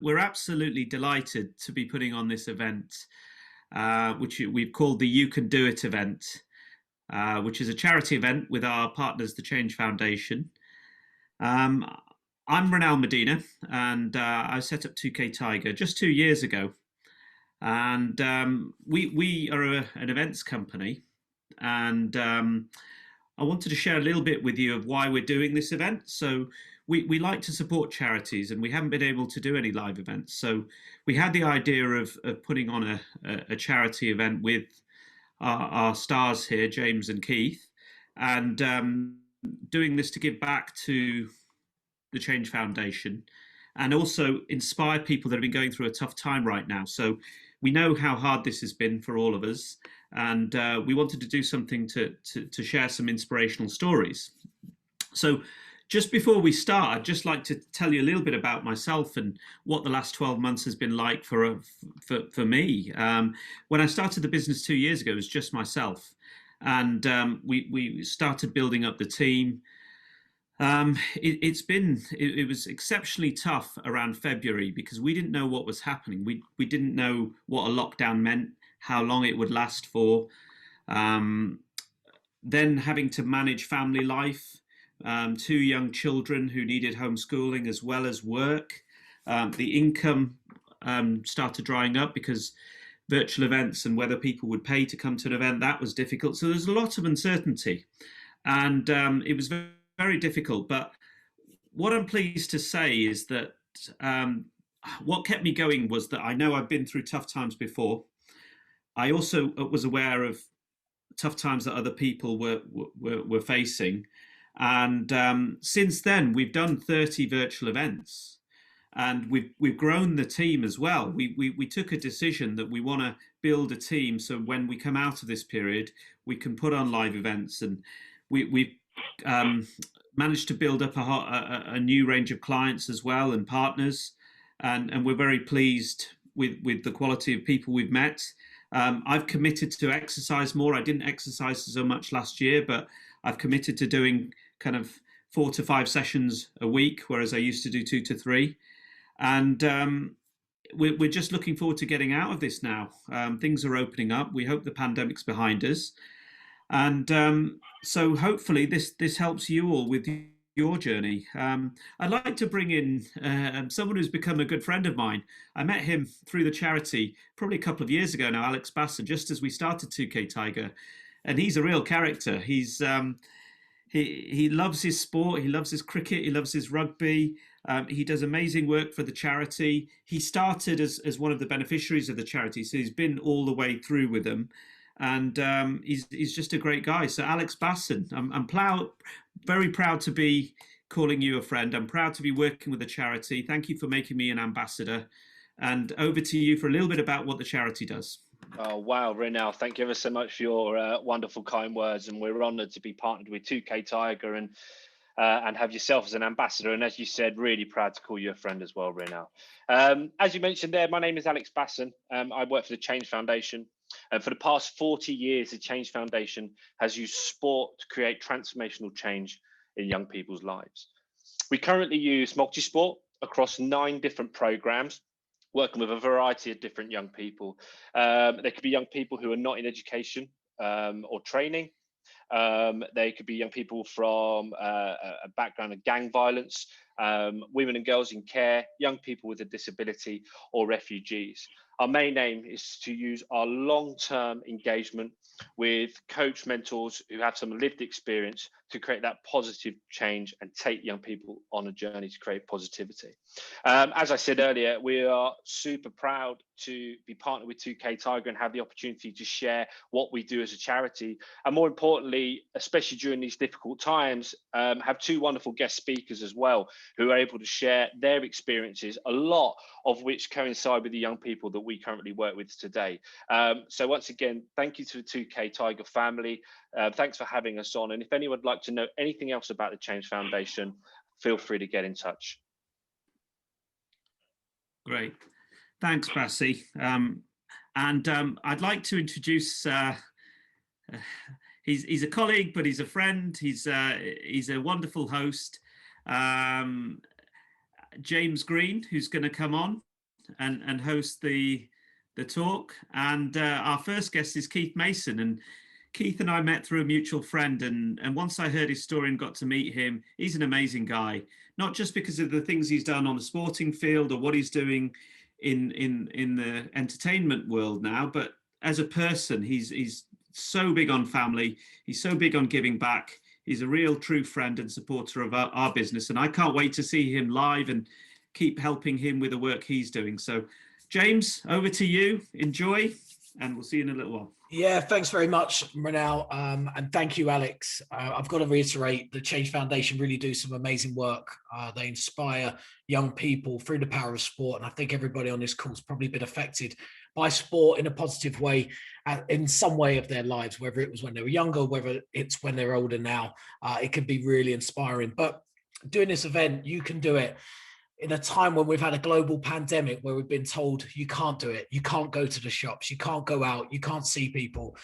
we're absolutely delighted to be putting on this event, which we've called the You Can Do It event, which is a charity event with our partners, the Change Foundation. Um, I'm Ronald Medina, and I set up 2K Tiger just 2 years ago. And we are an events company, and I wanted to share a little bit with you of why we're doing this event. So we like to support charities, and we haven't been able to do any live events. So we had the idea of putting on a charity event with our stars here, James and Keith, and doing this to give back to the Change Foundation and also inspire people that have been going through a tough time right now. So we know how hard this has been for all of us, and we wanted to do something to share some inspirational stories. So just before we start, I'd just like to tell you a little bit about myself and what the last 12 months has been like for me. When I started the business 2 years ago, it was just myself. And we started building up the team. It was exceptionally tough around February because we didn't know what was happening. We didn't know what a lockdown meant, how long it would last for. Then having to manage family life, two young children who needed homeschooling as well as work. The income started drying up because virtual events and whether people would pay to come to an event, that was difficult. So there's a lot of uncertainty, and it was very difficult. But what I'm pleased to say is that what kept me going was that I know I've been through tough times before. I also was aware of tough times that other people were facing, and since then we've done 30 virtual events, and we've grown the team as well. We took a decision that we want to build a team so when we come out of this period, we can put on live events, and we've managed to build up a new range of clients as well and partners, and we're very pleased with the quality of people we've met. I've committed to exercise more. I didn't exercise so much last year, but I've committed to doing kind of 4 to 5 sessions a week, whereas I used to do 2 to 3. And we're just looking forward to getting out of this now. Things are opening up. We hope the pandemic's behind us. And so hopefully this helps you all with your journey. I'd like to bring in someone who's become a good friend of mine. I met him through the charity probably a couple of years ago now, Alex Basson, just as we started 2K Tiger. And he's a real character. He loves his sport. He loves his cricket. He loves his rugby. He does amazing work for the charity. He started as one of the beneficiaries of the charity, so he's been all the way through with them. And he's just a great guy. So Alex Basson, I'm very proud to be calling you a friend. I'm proud to be working with the charity. Thank you for making me an ambassador. And over to you for a little bit about what the charity does. Oh, wow, Renal, thank you ever so much for your wonderful, kind words. And we're honoured to be partnered with 2K Tiger and have yourself as an ambassador. And as you said, really proud to call you a friend as well, Renal. As you mentioned there, my name is Alex Basson. I work for the Change Foundation. And for the past 40 years, the Change Foundation has used sport to create transformational change in young people's lives. We currently use multi-sport across 9 different programs, working with a variety of different young people. There could be young people who are not in education or training. They could be young people from a background of gang violence, women and girls in care, young people with a disability, or refugees. Our main aim is to use our long-term engagement with coach mentors who have some lived experience to create that positive change and take young people on a journey to create positivity. As I said earlier, we are super proud to be partnered with 2K Tiger and have the opportunity to share what we do as a charity. And more importantly, especially during these difficult times, have 2 wonderful guest speakers as well, who are able to share their experiences, a lot of which coincide with the young people that we currently work with today. So once again, thank you to the 2K Tiger family. Thanks for having us on. And if anyone would like to know anything else about the Change Foundation, feel free to get in touch. Great. Thanks, Bassi. I'd like to introduce, he's a colleague, but he's a friend. He's a wonderful host. James Green, who's going to come on. and host the talk. And our first guest is Keith Mason. And Keith and I met through a mutual friend, and once I heard his story and got to meet him, he's an amazing guy. Not just because of the things he's done on the sporting field or what he's doing in the entertainment world now, but as a person, he's so big on family. He's so big on giving back. He's a real true friend and supporter of our business, and I can't wait to see him live and keep helping him with the work he's doing. So, James, over to you. Enjoy, and we'll see you in a little while. Yeah, thanks very much, Renal, and thank you, Alex. I've got to reiterate, the Change Foundation really do some amazing work. They inspire young people through the power of sport, and I think everybody on this call has probably been affected by sport in a positive way in some way of their lives, whether it was when they were younger, whether it's when they're older now. It can be really inspiring. But doing this event, You Can Do It, in a time when we've had a global pandemic where we've been told you can't do it, you can't go to the shops, you can't go out, you can't see people.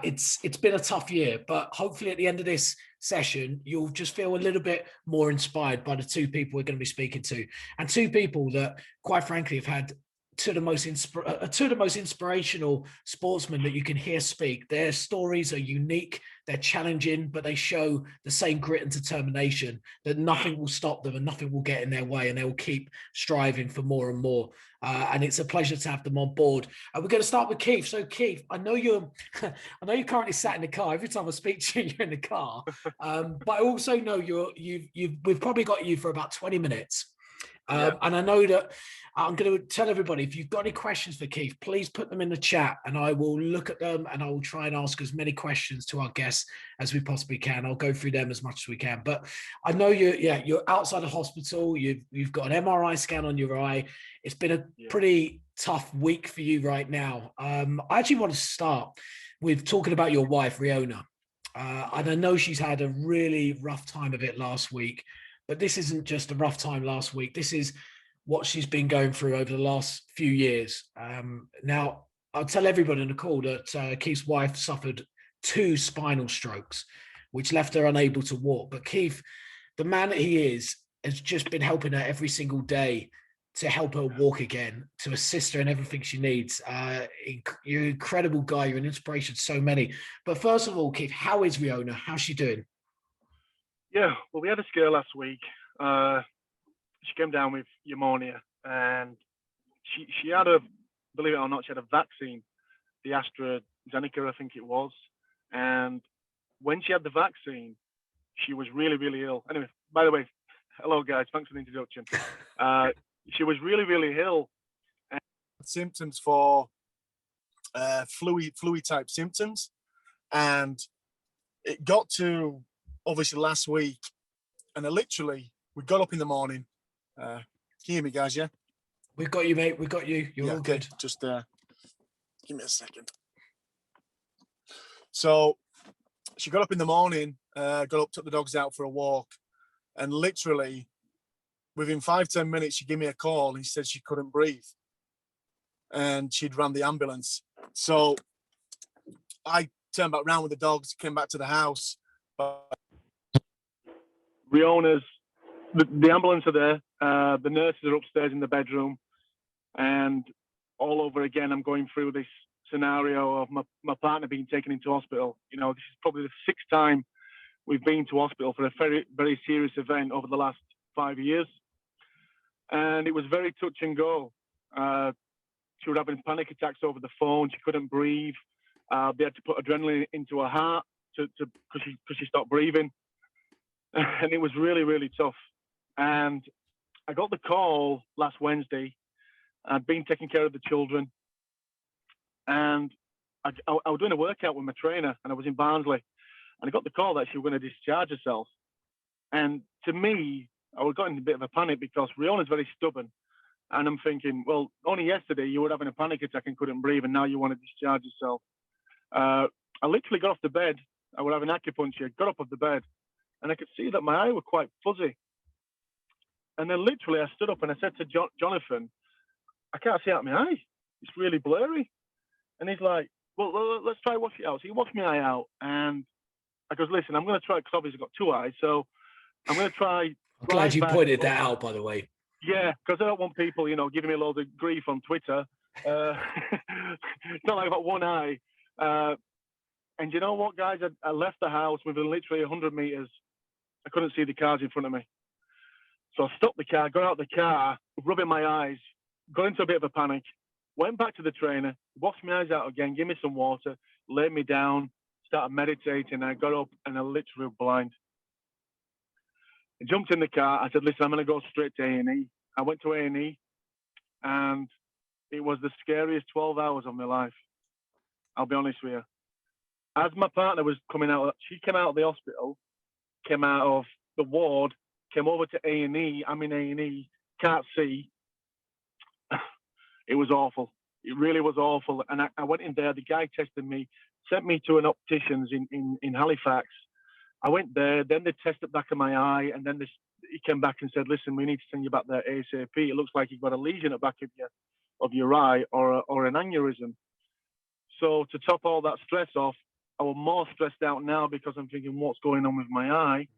It's been a tough year, but hopefully at the end of this session, you'll just feel a little bit more inspired by the two people we're going to be speaking to, and two people that, quite frankly, have had two of the most inspirational sportsmen that you can hear speak. Their stories are unique, they're challenging, but they show the same grit and determination that nothing will stop them and nothing will get in their way, and they will keep striving for more and more. And it's a pleasure to have them on board. We're going to start with Keith. So Keith, I know you're currently sat in the car. Every time I speak to you, you're in the car. But I also know we've probably got you for about 20 minutes. And I know that I'm going to tell everybody, if you've got any questions for Keith, please put them in the chat and I will look at them and I will try and ask as many questions to our guests as we possibly can. I'll go through them as much as we can. But I know you're outside the hospital. You've got an MRI scan on your eye. It's been a pretty tough week for you right now. I actually want to start with talking about your wife, Riona. And I know she's had a really rough time of it last week. But this isn't just a rough time last week. This is what she's been going through over the last few years. Now, I'll tell everybody in the call that Keith's wife suffered 2 spinal strokes, which left her unable to walk. But Keith, the man that he is, has just been helping her every single day to help her walk again, to assist her in everything she needs. You're an incredible guy. You're an inspiration to so many. But first of all, Keith, how is Riona? How's she doing? Yeah, well, we had a scare last week. She came down with pneumonia, and she had believe it or not, she had a vaccine, the AstraZeneca, I think it was. And when she had the vaccine, she was really, really ill. Anyway, by the way, hello guys, thanks for the introduction. She was really, really ill. And symptoms for flu type symptoms, and it got to obviously last week, and we got up in the morning. Can you hear me, guys? Yeah, we've got you, mate. We've got you. You're all good. Just give me a second. So she got up in the morning, got up, took the dogs out for a walk, and literally within 5-10 minutes, she gave me a call and she said she couldn't breathe, and she'd run the ambulance. So I turned back around with the dogs, came back to the house. But Riona's, the ambulance are there, the nurses are upstairs in the bedroom, and all over again, I'm going through this scenario of my partner being taken into hospital. You know, this is probably the 6th time we've been to hospital for a very, very serious event over the last 5 years. And it was very touch and go. She was having panic attacks over the phone. She couldn't breathe. They had to put adrenaline into her heart because she stopped breathing. And it was really, really tough. And I got the call last Wednesday. I'd been taking care of the children. And I was doing a workout with my trainer, and I was in Barnsley. And I got the call that she was going to discharge herself. And to me, I got in a bit of a panic because Riona's very stubborn. And I'm thinking, well, only yesterday you were having a panic attack and couldn't breathe, and now you want to discharge yourself. I literally got off the bed. I was having acupuncture, got up off the bed, and I could see that my eye was quite fuzzy. And then literally I stood up and I said to Jonathan, I can't see out my eye. It's really blurry. And he's like, well, let's try wash it out. So he washed my eye out, and I goes, listen, I'm going to try, because obviously I've got 2 eyes, so I'm going to try. I'm glad you pointed that out, by the way. Yeah, because I don't want people, giving me loads of grief on Twitter. It's not like I've got one eye. And you know what, guys? I left the house within literally 100 meters. I couldn't see the cars in front of me. So I stopped the car, got out of the car, rubbing my eyes, got into a bit of a panic, went back to the trainer, washed my eyes out again, gave me some water, laid me down, started meditating. I got up and I literally was blind. I jumped in the car. I said, listen, I'm going to go straight to A&E. I went to A&E, and it was the scariest 12 hours of my life. I'll be honest with you. As my partner was coming out, she came out of the hospital, came out of the ward, came over to A&E. I'm in A&E, can't see. It was awful. It really was awful. And I went in there. The guy tested me, sent me to an optician's in Halifax. I went there. Then they tested the back of my eye, and then he came back and said, "Listen, we need to send you back there ASAP. It looks like you've got a lesion at the back of your eye, or an aneurysm." So to top all that stress off, I was more stressed out now because I'm thinking, what's going on with my eye?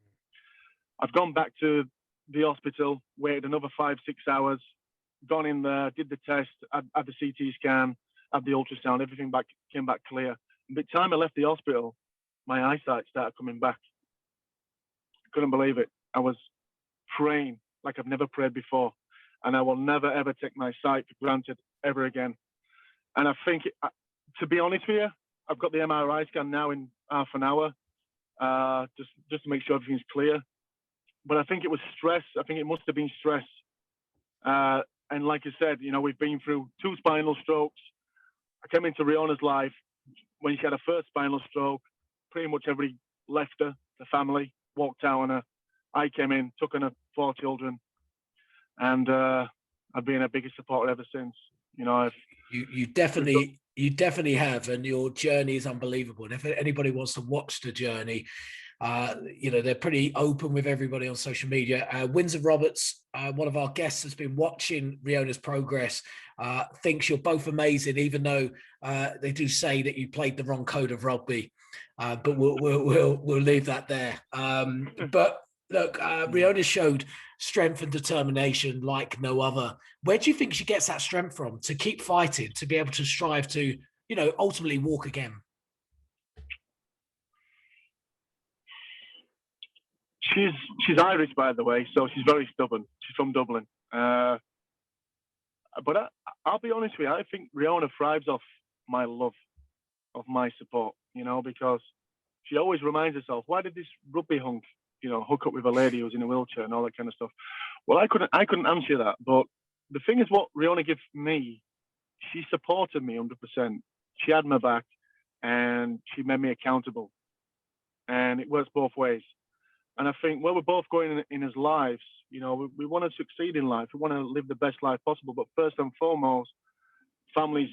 I've gone back to the hospital, waited another 5-6 hours, gone in there, did the test, had the CT scan, had the ultrasound, everything came back clear. And by the time I left the hospital, my eyesight started coming back. Couldn't believe it. I was praying like I've never prayed before. And I will never, ever take my sight for granted ever again. And I think, to be honest with you, I've got the MRI scan now in half an hour, just to make sure everything's clear. But I think it was stress. I think it must have been stress. And like I said, we've been through 2 spinal strokes. I came into Riona's life when she had her first spinal stroke. Pretty much everybody left her, the family, walked out on her. I came in, took on her 4 children, and I've been her biggest supporter ever since. You definitely have, and your journey is unbelievable. And if anybody wants to watch the journey, they're pretty open with everybody on social media. Windsor Roberts, one of our guests, has been watching Riona's progress, thinks you're both amazing, even though they do say that you played the wrong code of rugby. But we'll leave that there. But look, Riona showed strength and determination like no other. Where do you think she gets that strength from to keep fighting, to be able to strive to, ultimately walk again? She's Irish, by the way, so she's very stubborn. She's from Dublin. But I'll be honest with you, I think Riona thrives off my love, of my support, because she always reminds herself, why did this rugby hunk, hook up with a lady who's in a wheelchair and all that kind of stuff? Well, I couldn't answer that. But the thing is, what Riona gives me, she supported me 100%. She had my back, and she made me accountable. And it works both ways. And I think where we're both going in his lives, we want to succeed in life. We want to live the best life possible. But first and foremost, family's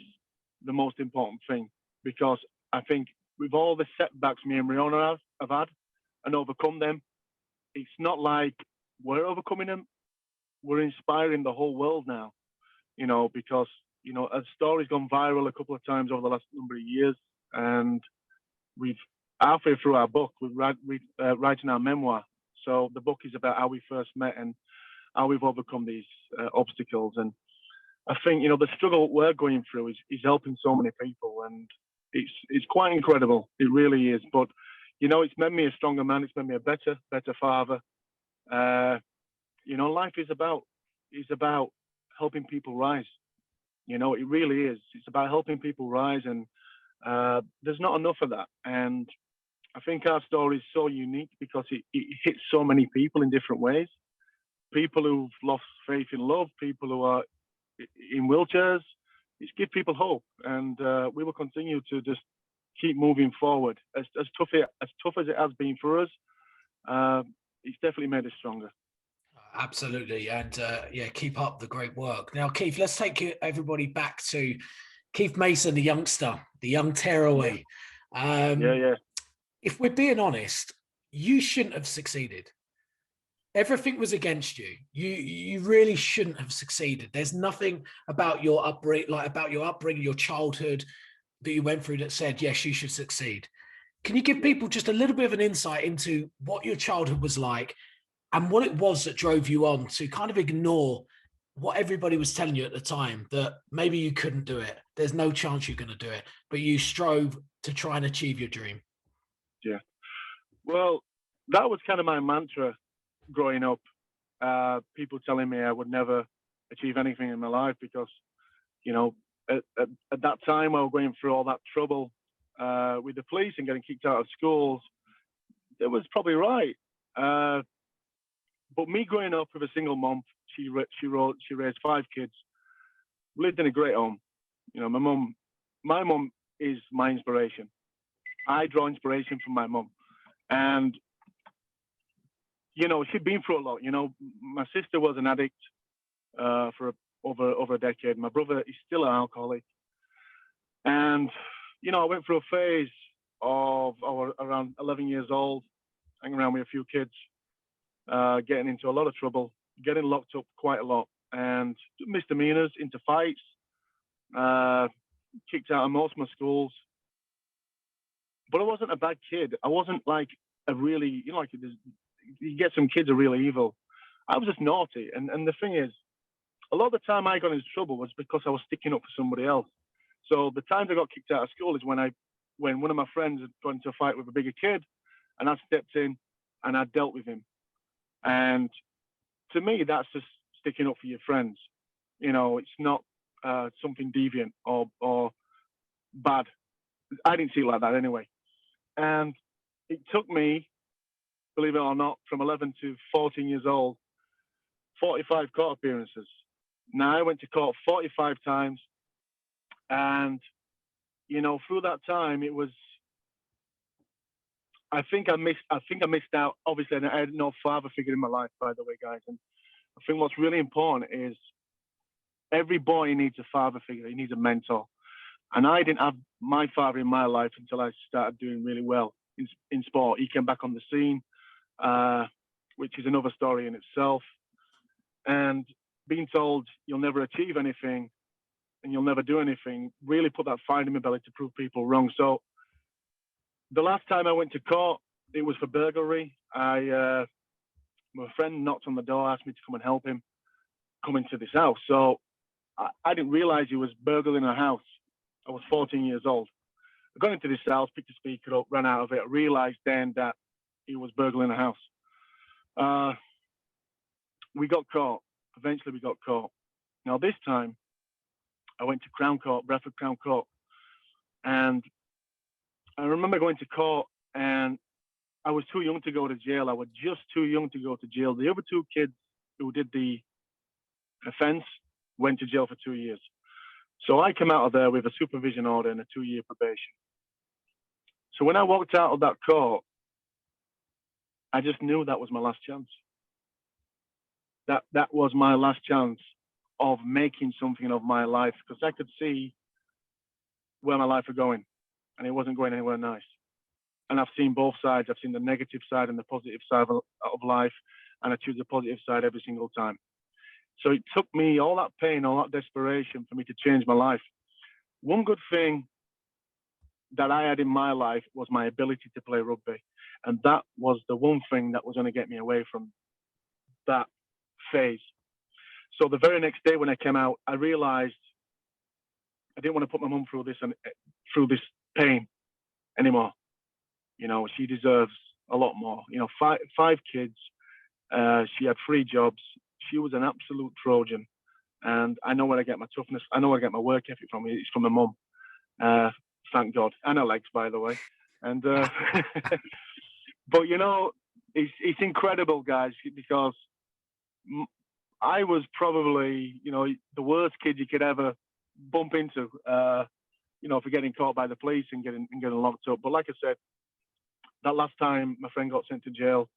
the most important thing, because I think with all the setbacks me and Riona have had and overcome them, it's not like we're overcoming them. We're inspiring the whole world now, because, a story's gone viral a couple of times over the last number of years. And we've halfway through our book, we're writing our memoir. So the book is about how we first met and how we've overcome these obstacles. And I think, the struggle we're going through is helping so many people, and it's quite incredible. It really is. But, it's made me a stronger man. It's made me a better father. Life is about helping people rise. It really is. It's about helping people rise, and there's not enough of that. And I think our story is so unique because it hits so many people in different ways. People who've lost faith in love, people who are in wheelchairs. It's give people hope, and we will continue to just keep moving forward. As tough as it has been for us, it's definitely made us stronger. Absolutely, and keep up the great work. Now, Keith, let's take everybody back to Keith Mason, the youngster, the young tearaway. If we're being honest, you shouldn't have succeeded. Everything was against you. You really shouldn't have succeeded. There's nothing about your upbringing, your childhood that you went through that said, yes, you should succeed. Can you give people just a little bit of an insight into what your childhood was like and what it was that drove you on to kind of ignore what everybody was telling you at the time, that maybe you couldn't do it. There's no chance you're going to do it, but you strove to try and achieve your dream. Yeah. Well, that was kind of my mantra growing up. People telling me I would never achieve anything in my life because, you know, at that time I was going through all that trouble with the police and getting kicked out of schools. It was probably right. But me growing up with a single mom, she raised 5 kids, lived in a great home. You know, my mom is my inspiration. I draw inspiration from my mom. And, you know, she'd been through a lot. You know, my sister was an addict for over a decade. My brother is still an alcoholic. And, you know, I went through a phase of around 11 years old, hanging around with a few kids, getting into a lot of trouble, getting locked up quite a lot, and misdemeanors, into fights, kicked out of most of my schools. But I wasn't a bad kid. I wasn't like a really, you know, like you get some kids are really evil. I was just naughty. And the thing is, a lot of the time I got into trouble was because I was sticking up for somebody else. So the times I got kicked out of school is when one of my friends had got into a fight with a bigger kid, and I stepped in and I dealt with him. And to me, that's just sticking up for your friends. You know, it's not something deviant or bad. I didn't see it like that anyway. And it took me, believe it or not, from 11 to 14 years old, 45 court appearances. Now, I went to court 45 times. And, you know, through that time, it was, I think I missed out. Obviously, I had no father figure in my life, by the way, guys. And I think what's really important is every boy needs a father figure. He needs a mentor. And I didn't have my father in my life until I started doing really well in sport. He came back on the scene, which is another story in itself. And being told you'll never achieve anything and you'll never do anything really put that fire in my belly to prove people wrong. So the last time I went to court, it was for burglary. My friend knocked on the door, asked me to come and help him come into this house. So I didn't realize he was burgling a house. I was 14 years old. I got into this house, picked the speaker up, ran out of it. I realized then that he was burgling a house. We got caught. Eventually, we got caught. Now, this time, I went to Crown Court, Bradford Crown Court. And I remember going to court, and I was too young to go to jail. I was just too young to go to jail. The other 2 kids who did the offense went to jail for 2 years. So I came out of there with a supervision order and a 2-year probation. So when I walked out of that court, I just knew that was my last chance. That was my last chance of making something of my life, because I could see where my life was going, and it wasn't going anywhere nice. And I've seen both sides. I've seen the negative side and the positive side of life, and I choose the positive side every single time. So it took me all that pain, all that desperation for me to change my life. One good thing that I had in my life was my ability to play rugby. And that was the one thing that was going to get me away from that phase. So the very next day when I came out, I realized I didn't want to put my mum through this pain anymore. You know, she deserves a lot more. You know, 5 kids. She had 3 jobs. She was an absolute Trojan. And I know where I get my toughness. I know where I get my work ethic from. It's from my mum. Thank God. And her legs, by the way. And but, you know, it's incredible, guys, because I was probably, you know, the worst kid you could ever bump into, you know, for getting caught by the police and getting locked up. But like I said, that last time my friend got sent to jail,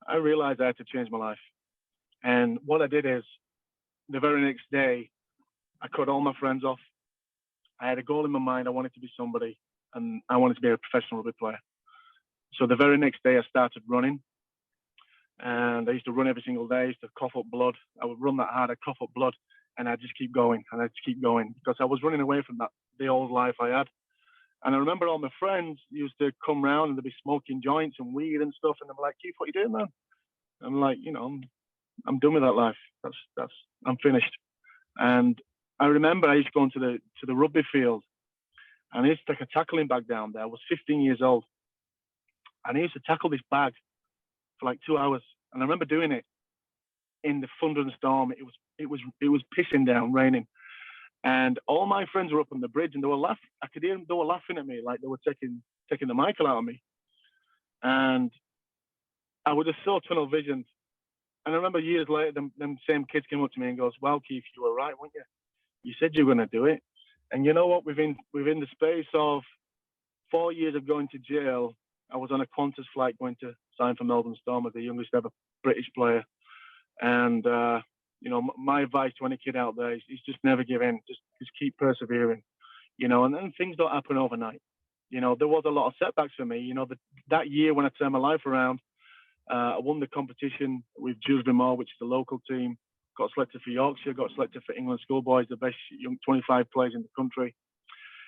I realized I had to change my life. And what I did is, the very next day, I cut all my friends off. I had a goal in my mind. I wanted to be somebody, and I wanted to be a professional rugby player. So the very next day, I started running. And I used to run every single day. I used to cough up blood. I would run that hard. I'd cough up blood, and I'd just keep going, and I'd just keep going, because I was running away from the old life I had. And I remember all my friends used to come round, and they'd be smoking joints and weed and stuff. And I'm like, Keith, what are you doing, man? I'm like, you know, I'm done with that life. That's I'm finished. And I remember I used to go into the rugby field, and I used to take a tackling bag down there. I was 15 years old, and I used to tackle this bag for like 2 hours. And I remember doing it in the thunder and storm. It was pissing down, raining, and all my friends were up on the bridge, and they were laughing. I could hear them; they were laughing at me, like they were taking the Michael out of me. And I was just so tunnel visioned. And I remember years later, them same kids came up to me and goes, "Well, Keith, you were right, weren't you? You said you were going to do it." And you know what? Within the space of 4 years of going to jail, I was on a Qantas flight going to sign for Melbourne Storm as the youngest ever British player. And you know, my advice to any kid out there is just never give in. Just keep persevering. You know, and then things don't happen overnight. You know, there was a lot of setbacks for me. You know, that year when I turned my life around, I won the competition with Dewsbury Moor, which is the local team. Got selected for Yorkshire, got selected for England schoolboys, the best young 25 players in the country.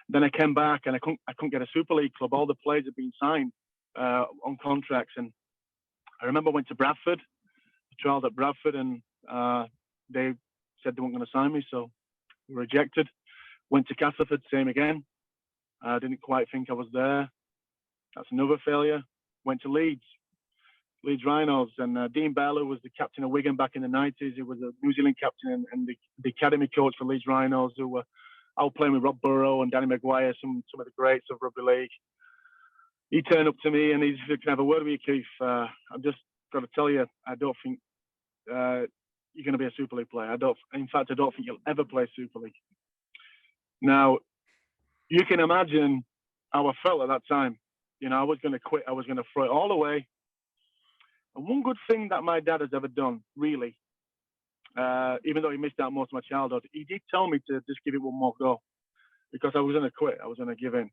Then I came back and I couldn't get a Super League club. All the players had been signed on contracts. And I remember I went to Bradford, trialed at Bradford, and they said they weren't going to sign me, so rejected. Went to Castleford, same again. I didn't quite think I was there. That's another failure. Went to Leeds Rhinos, and Dean Bell, who was the captain of Wigan back in the 90s, he was a New Zealand captain and the academy coach for Leeds Rhinos, who were out playing with Rob Burrow and Danny Maguire, some of the greats of rugby league. He turned up to me and he said, "Can I have a word with you, Keith? I've just got to tell you, I don't think you're going to be a Super League player. In fact, I don't think you'll ever play Super League." Now, you can imagine how I felt at that time. You know, I was going to quit. I was going to throw it all away. And one good thing that my dad has ever done, really, even though he missed out most of my childhood, he did tell me to just give it one more go, because I was going to quit. I was going to give in.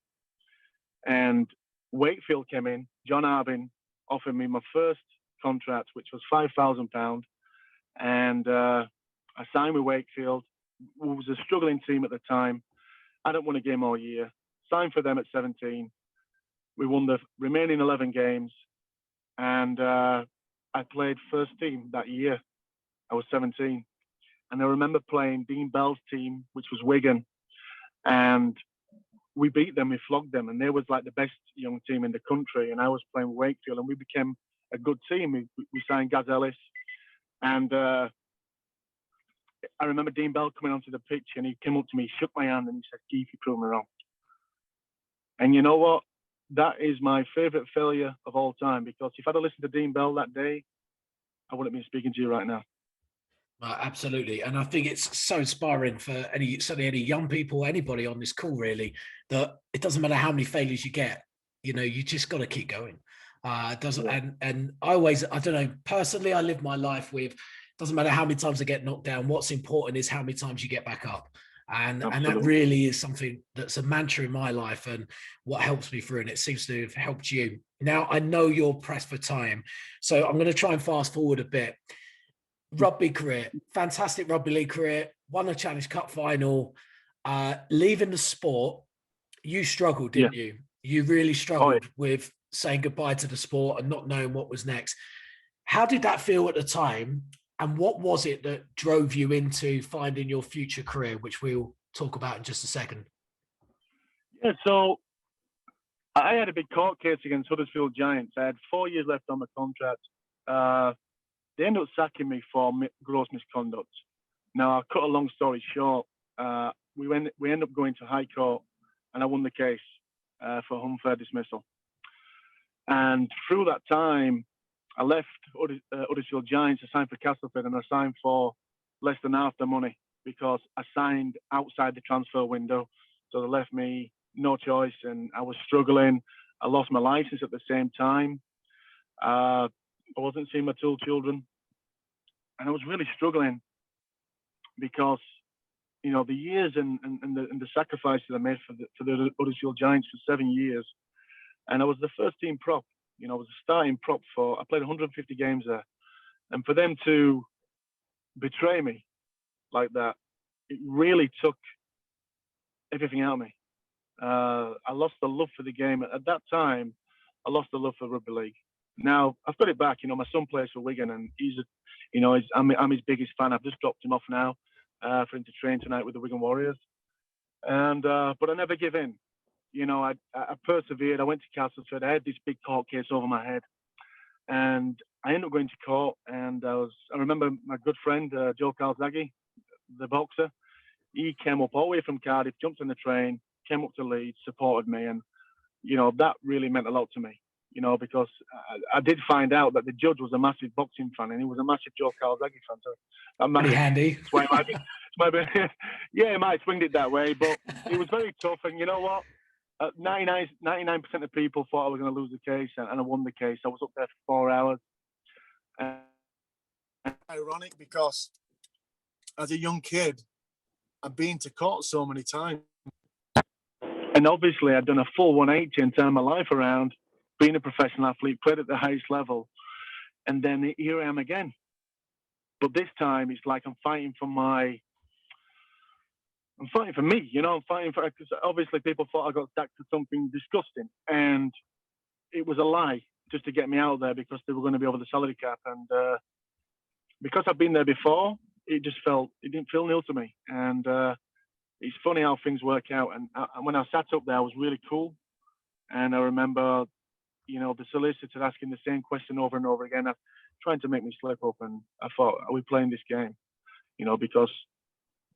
And Wakefield came in. John Arbin offered me my first contract, which was £5,000. And I signed with Wakefield, who was a struggling team at the time. I didn't win a game all year. Signed for them at 17. We won the remaining 11 games. And I played first team that year. I was 17. And I remember playing Dean Bell's team, which was Wigan. And we beat them, we flogged them. And they was like the best young team in the country. And I was playing Wakefield, and we became a good team. We signed Gaz Ellis. And I remember Dean Bell coming onto the pitch, and he came up to me, shook my hand, and he said, "Keith, you proved me wrong." And you know what? That is my favourite failure of all time, because if I'd have listened to Dean Bell that day, I wouldn't have been speaking to you right now. Absolutely. And I think it's so inspiring for certainly any young people, anybody on this call, really, that it doesn't matter how many failures you get, you know, you just got to keep going. It doesn't, and I don't know, personally, I live my life with, doesn't matter how many times I get knocked down. What's important is how many times you get back up. And that really is something that's a mantra in my life and what helps me through. And it seems to have helped you. Now, I know you're pressed for time, so I'm going to try and fast forward a bit. Rugby career, fantastic rugby league career, won a Challenge Cup final, leaving the sport. You struggled, didn't you? You really struggled with saying goodbye to the sport and not knowing what was next. How did that feel at the time? And what was it that drove you into finding your future career, which we'll talk about in just a second? Yeah, so I had a big court case against Huddersfield Giants. I had 4 years left on my contract. They ended up sacking me for gross misconduct. Now, I'll cut a long story short. We ended up going to High Court, and I won the case for unfair dismissal. And through that time, I left Huddersfield Giants. I signed for Castleford, and I signed for less than half the money because I signed outside the transfer window. So they left me no choice, and I was struggling. I lost my license at the same time. I wasn't seeing my two children, and I was really struggling because, you know, the years and the sacrifices I made for the Huddersfield Giants for 7 years, and I was the first team prop. You know, I was a starting prop I played 150 games there. And for them to betray me like that, it really took everything out of me. I lost the love for the game. At that time, I lost the love for rugby league. Now, I've got it back. You know, my son plays for Wigan, and I'm his biggest fan. I've just dropped him off now for him to train tonight with the Wigan Warriors. And but I never give in. I persevered. I went to Castleford. I had this big court case over my head, and I ended up going to court. And I remember my good friend Joe Calzaghe, the boxer. He came up all the way from Cardiff, jumped on the train, came up to Leeds, supported me, and that really meant a lot to me. Because I did find out that the judge was a massive boxing fan, and he was a massive Joe Calzaghe fan. So pretty handy. That's why yeah, he might swing it that way, but it was very tough. And you know what? 99% of people thought I was going to lose the case, and I won the case. I was up there for 4 hours. Ironic, because as a young kid, I've been to court so many times. And obviously, I'd done a full 180 and turned my life around, being a professional athlete, played at the highest level. And then here I am again. But this time, it's like I'm fighting for me, I'm fighting for, because obviously people thought I got sacked for something disgusting. And it was a lie just to get me out there, because they were going to be over the salary cap. And because I've been there before, it didn't feel nil to me. And it's funny how things work out. And when I sat up there, I was really cool. And I remember, the solicitor asking the same question over and over again, trying to make me slip up. And I thought, are we playing this game? Because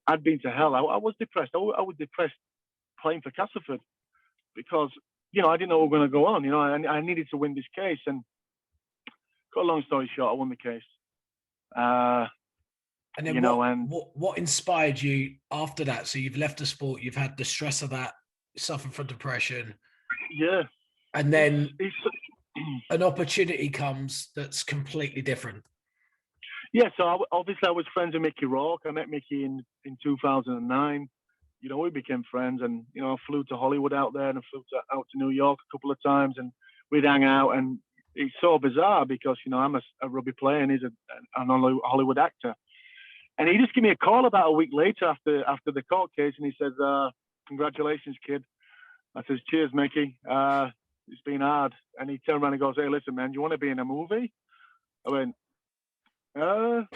I'd been to hell. I was depressed. I was depressed playing for Castleford, because, I didn't know what was going to go on. I needed to win this case. And cut a long story short, I won the case. And then what inspired you after that? So you've left the sport, you've had the stress of that, suffered from depression. Yeah. And then an opportunity comes that's completely different. Yeah, so obviously I was friends with Mickey Rourke. I met Mickey in 2009. We became friends, and, I flew to Hollywood out there, and I flew out to New York a couple of times, and we'd hang out. And it's so bizarre because, I'm a rugby player and he's an Hollywood actor. And he just gave me a call about a week later after the court case, and he says, congratulations, kid. I says, cheers, Mickey. It's been hard. And he turned around and goes, hey, listen, man, you want to be in a movie? I went, say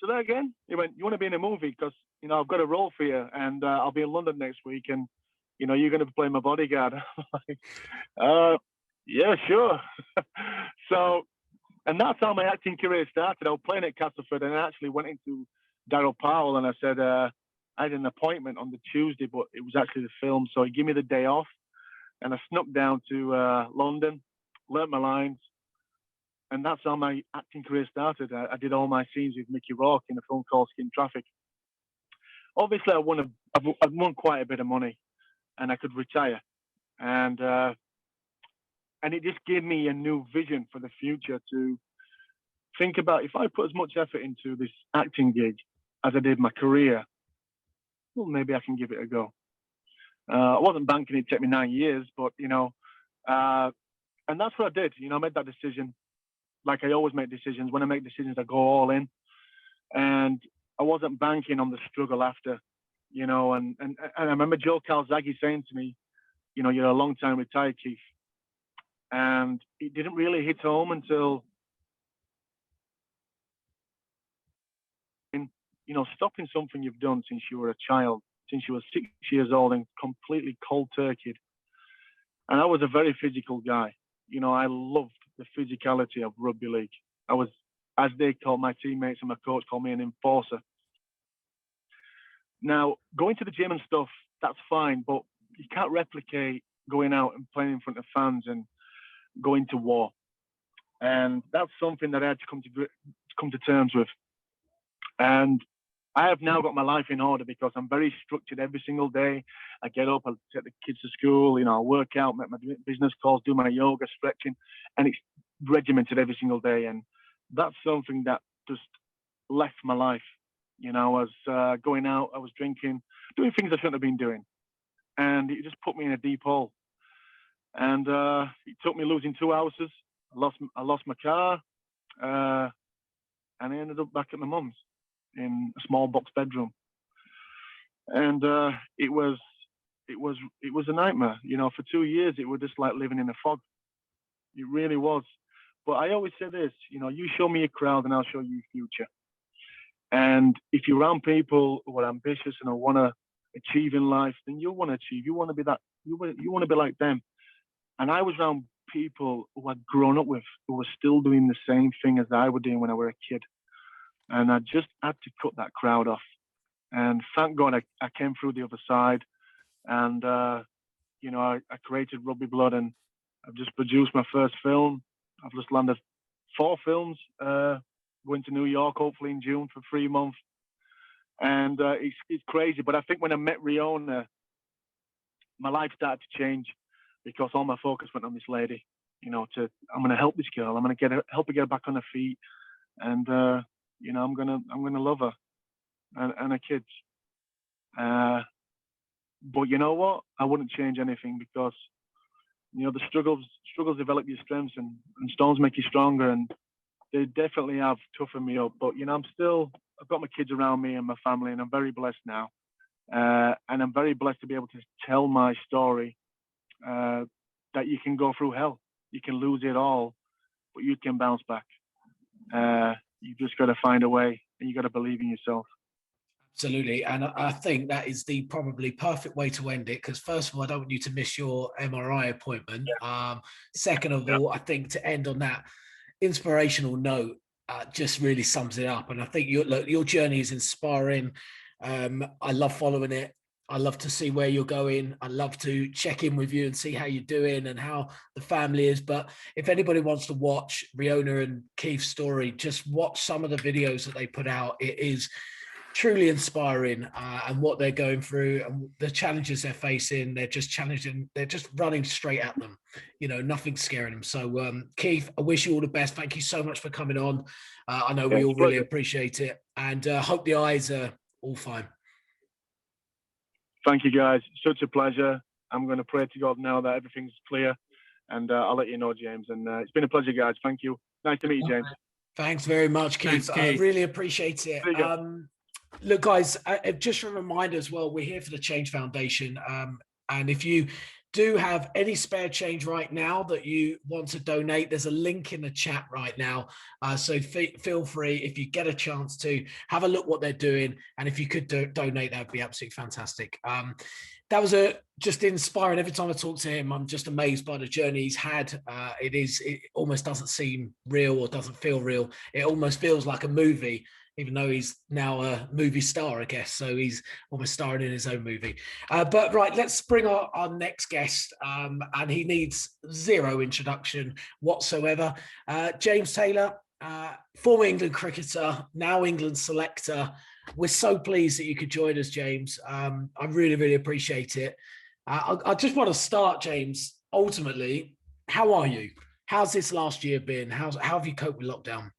that again? He went, you want to be in a movie? Because, I've got a role for you, and I'll be in London next week, and, you're going to play my bodyguard. Yeah, sure. So, and that's how my acting career started. I was playing at Castleford, and I actually went into Darryl Powell, and I said, I had an appointment on the Tuesday, but it was actually the film. So he gave me the day off, and I snuck down to London, learnt my lines, and that's how my acting career started. I did all my scenes with Mickey Rourke in a film called Skin Traffic. Obviously, I've won quite a bit of money, and I could retire. And it just gave me a new vision for the future to think about, if I put as much effort into this acting gig as I did my career, well, maybe I can give it a go. I wasn't banking it took me 9 years, but, and that's what I did. I made that decision. Like I always make decisions. When I make decisions, I go all in. And I wasn't banking on the struggle after, and I remember Joe Calzaghe saying to me, you're a long time retired, Keith. And it didn't really hit home until, stopping something you've done since you were a child, since you were 6 years old, and completely cold turkeyed. And I was a very physical guy. I loved the physicality of rugby league. I was, as they call my teammates and my coach called me, an enforcer. Now, going to the gym and stuff, that's fine, but you can't replicate going out and playing in front of fans and going to war. And that's something that I had to come to terms with. And I have now got my life in order because I'm very structured every single day. I get up, I take the kids to school, I work out, make my business calls, do my yoga, stretching, and it's regimented every single day. And that's something that just left my life. I was going out, I was drinking, doing things I shouldn't have been doing. And it just put me in a deep hole. And it took me losing 2 houses. I lost my car, and I ended up back at my mum's in a small box bedroom. And it was a nightmare. For 2 years, it was just like living in a fog. It really was. But I always say this, you know, you show me a crowd and I'll show you your future. And if you're around people who are ambitious and who want to achieve in life, then you want to achieve. You want to be that. You want to be like them. And I was around people who I'd grown up with, who were still doing the same thing as I was doing when I was a kid. And I just had to cut that crowd off. And thank God I came through the other side. And, you know, I created Rugby Blood, and I've just produced my first film. I've just landed 4 films, going to New York, hopefully in June for 3 months. And it's crazy. But I think when I met Riona, my life started to change, because all my focus went on this lady. You know, I'm going to help this girl. I'm going to help her get back on her feet. And, you know, I'm going to love her and her kids. But you know what? I wouldn't change anything, because, you know, the struggles develop your strengths, and storms make you stronger. And they definitely have toughened me up. But, you know, I've got my kids around me and my family, and I'm very blessed now. And I'm very blessed to be able to tell my story, that you can go through hell. You can lose it all, but you can bounce back. You just got to find a way, and you got to believe in yourself. Absolutely. And I think that is the probably perfect way to end it, because first of all, I don't want you to miss your MRI appointment. Yeah. Second of all, I think to end on that inspirational note just really sums it up. And I think your journey is inspiring. I love following it. I love to see where you're going. I love to check in with you and see how you're doing and how the family is. But if anybody wants to watch Riona and Keith's story, just watch some of the videos that they put out. It is truly inspiring, and what they're going through and the challenges they're facing. They're just challenging. They're just running straight at them. You know, nothing's scaring them. So, Keith, I wish you all the best. Thank you so much for coming on. I know we all really appreciate it, and hope the eyes are all fine. Thank you, guys. Such a pleasure. I'm going to pray to God now that everything's clear, and I'll let you know, James. And it's been a pleasure, guys. Thank you. Nice to meet you, James. Thanks very much, Keith. Thanks, Keith. I really appreciate it. Look, guys, just a reminder as well, we're here for the Change Foundation. And if you do have any spare change right now that you want to donate, there's a link in the chat right now. So feel free, if you get a chance, to have a look what they're doing. And if you could donate, that would be absolutely fantastic. That was just inspiring. Every time I talk to him, I'm just amazed by the journey he's had. It almost doesn't seem real, or doesn't feel real. It almost feels like a movie, even though he's now a movie star, I guess. So he's almost starring in his own movie. But right, let's bring our next guest. And he needs zero introduction whatsoever. James Taylor, former England cricketer, now England selector. We're so pleased that you could join us, James. I really, really appreciate it. I just want to start, James. Ultimately, how are you? How's this last year been? How have you coped with lockdown?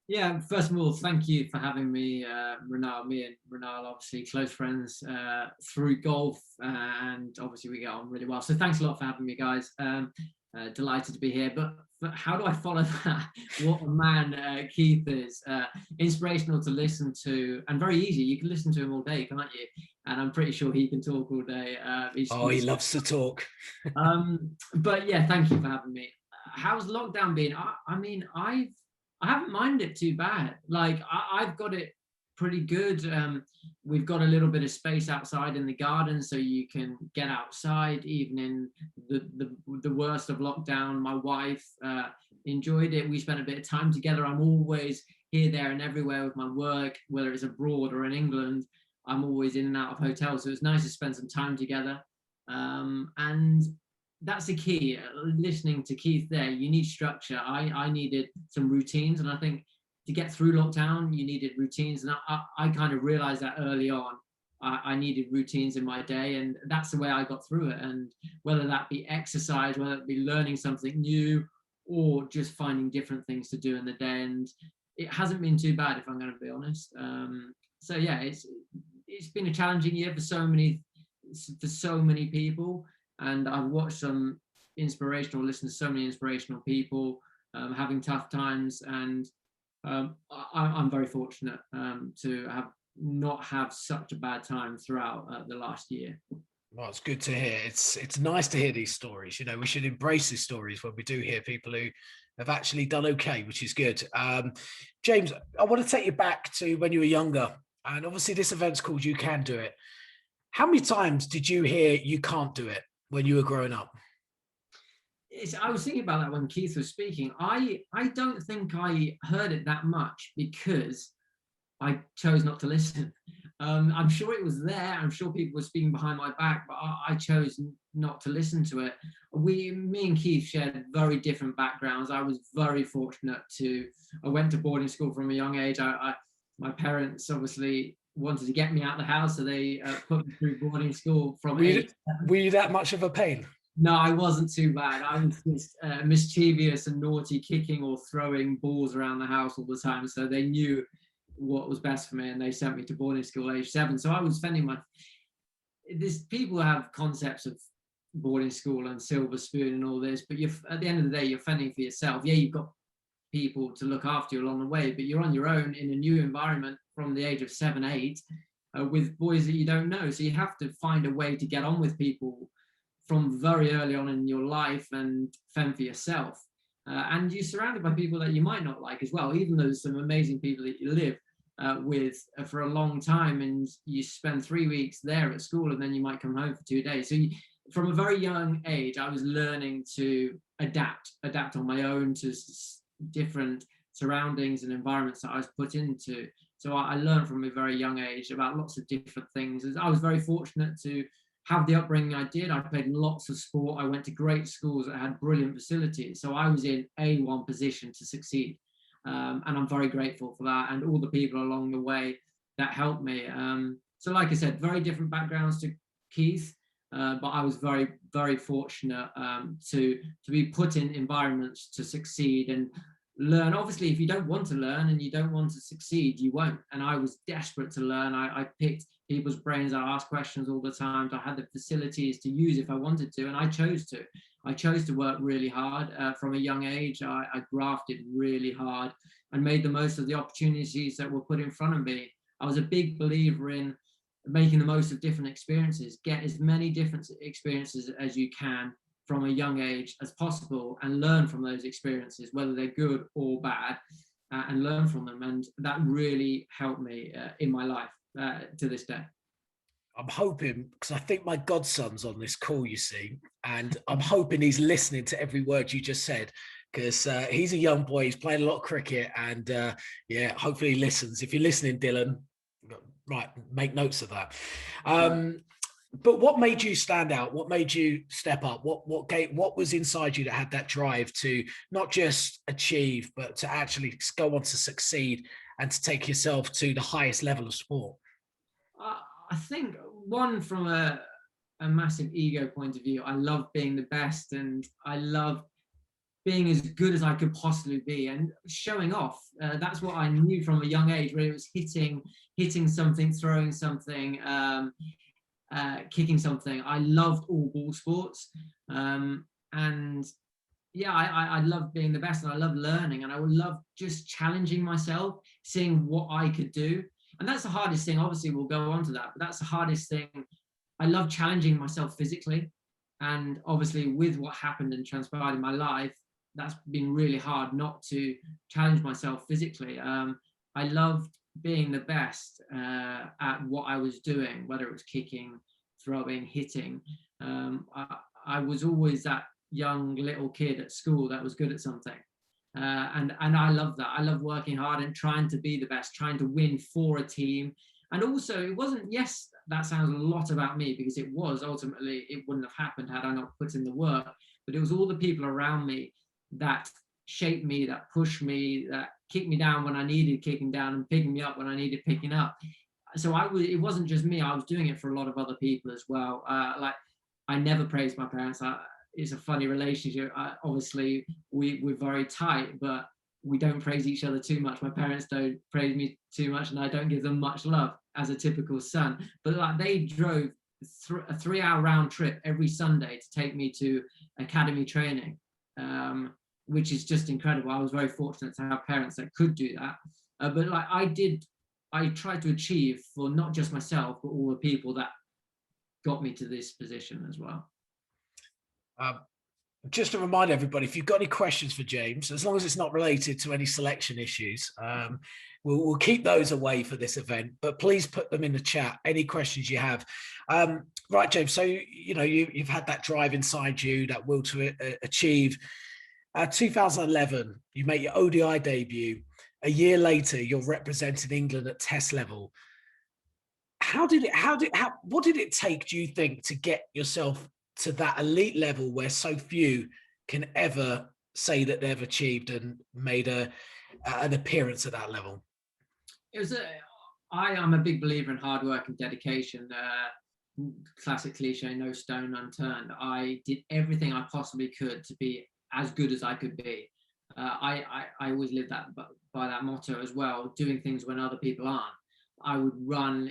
Yeah, first of all, thank you for having me, Ronald. Me and Ronald, obviously close friends through golf, and obviously we get on really well. So thanks a lot for having me, guys. Delighted to be here. But how do I follow that? What a man Keith is. Inspirational to listen to, and very easy. You can listen to him all day, can't you? And I'm pretty sure he can talk all day. He loves to talk. But yeah, thank you for having me. How's lockdown been? I mean, I haven't minded it too bad. Like I've got it pretty good. We've got a little bit of space outside in the garden, so you can get outside even in the worst of lockdown. My wife enjoyed it. We spent a bit of time together. I'm always here, there, and everywhere with my work, whether it's abroad or in England. I'm always in and out of hotels, so it's nice to spend some time together. And that's the key. Listening to Keith there, you need structure. I needed some routines, and I think to get through lockdown, you needed routines. And I kind of realized that early on. I needed routines in my day, and that's the way I got through it. And whether that be exercise, whether it be learning something new, or just finding different things to do in the day. And it hasn't been too bad, if I'm going to be honest. So yeah, it's been a challenging year for so many people. And I've watched some listened to so many inspirational people having tough times. And I'm very fortunate to not have such a bad time throughout the last year. Well, it's good to hear. It's nice to hear these stories. You know, we should embrace these stories when we do hear people who have actually done okay, which is good. James, I want to take you back to when you were younger, and obviously this event's called You Can Do It. How many times did you hear "you can't do it" when you were growing up? I was thinking about that when Keith was speaking. I don't think I heard it that much because I chose not to listen. I'm sure it was there. I'm sure people were speaking behind my back, but I chose not to listen to it. Me and Keith shared very different backgrounds. I was very fortunate I went to boarding school from a young age. My parents obviously wanted to get me out of the house, so they put me through boarding school from Were you that much of a pain? No, I wasn't too bad. I was just mischievous and naughty, kicking or throwing balls around the house all the time. So they knew what was best for me, and they sent me to boarding school age 7. So I was spending people have concepts of boarding school and silver spoon and all this, but at the end of the day, you're fending for yourself. Yeah, you've got people to look after you along the way, but you're on your own in a new environment from the age of 7, 8, with boys that you don't know. So you have to find a way to get on with people from very early on in your life and fend for yourself. And you're surrounded by people that you might not like as well, even though there's some amazing people that you live with for a long time, and you spend 3 weeks there at school, and then you might come home for 2 days. So from a very young age, I was learning to adapt on my own to different surroundings and environments that I was put into. So I learned from a very young age about lots of different things. I was very fortunate to have the upbringing I did. I played lots of sport. I went to great schools that had brilliant facilities. So I was in A1 position to succeed. And I'm very grateful for that, and all the people along the way that helped me. So like I said, very different backgrounds to Keith, but I was very, very fortunate to be put in environments to succeed and learn. Obviously, if you don't want to learn and you don't want to succeed, you won't. And I was desperate to learn. I picked people's brains. I asked questions all the time. I had the facilities to use if I wanted to, and I chose to. I chose to work really hard from a young age. I grafted really hard and made the most of the opportunities that were put in front of me. I was a big believer in making the most of different experiences. Get as many different experiences as you can from a young age as possible, and learn from those experiences, whether they're good or bad, and learn from them. And that really helped me in my life to this day. I'm hoping, because I think my godson's on this call, you see, and I'm hoping he's listening to every word you just said, because he's a young boy. He's played a lot of cricket, and yeah, hopefully he listens. If you're listening, Dylan, right, make notes of that. But what made you stand out? What made you step up? What was inside you that had that drive to not just achieve, but to actually go on to succeed and to take yourself to the highest level of sport? I think one, from a massive ego point of view, I love being the best, and I love being as good as I could possibly be and showing off. That's what I knew from a young age, where it was hitting something, throwing something, kicking something. I loved all ball sports, and yeah, I love being the best, and I love learning, and I would love just challenging myself, seeing what I could do. And that's the hardest thing. Obviously, we'll go on to that, but that's the hardest thing. I love challenging myself physically, and obviously with what happened and transpired in my life, that's been really hard not to challenge myself physically. I loved being the best at what I was doing, whether it was kicking, throwing, hitting. I was always that young little kid at school that was good at something. And I love that. I love working hard and trying to be the best, trying to win for a team. And also, it wasn't, yes, that sounds a lot about me, because it was. Ultimately, it wouldn't have happened had I not put in the work. But it was all the people around me that shaped me, that pushed me, that kicked me down when I needed kicking down, and picking me up when I needed picking up. So it wasn't just me. I was doing it for a lot of other people as well. Like, I never praised my parents. It's a funny relationship. Obviously, we're very tight, but we don't praise each other too much. My parents don't praise me too much, and I don't give them much love as a typical son. But like, they drove a 3-hour round trip every Sunday to take me to academy training, which is just incredible. I was very fortunate to have parents that could do that. But like, I tried to achieve for not just myself, but all the people that got me to this position as well. Just to remind everybody, if you've got any questions for James, as long as it's not related to any selection issues, we'll keep those away for this event, but please put them in the chat, any questions you have. Right, James, so you've had that drive inside you, that will to achieve. 2011, you make your ODI debut. A year later, you're representing England at test level. What did it take, do you think, to get yourself to that elite level where so few can ever say that they've achieved and made an appearance at that level? I am a big believer in hard work and dedication. Classic cliche, no stone unturned. I did everything I possibly could to be as good as I could be. I always lived by that motto as well, doing things when other people aren't. I would run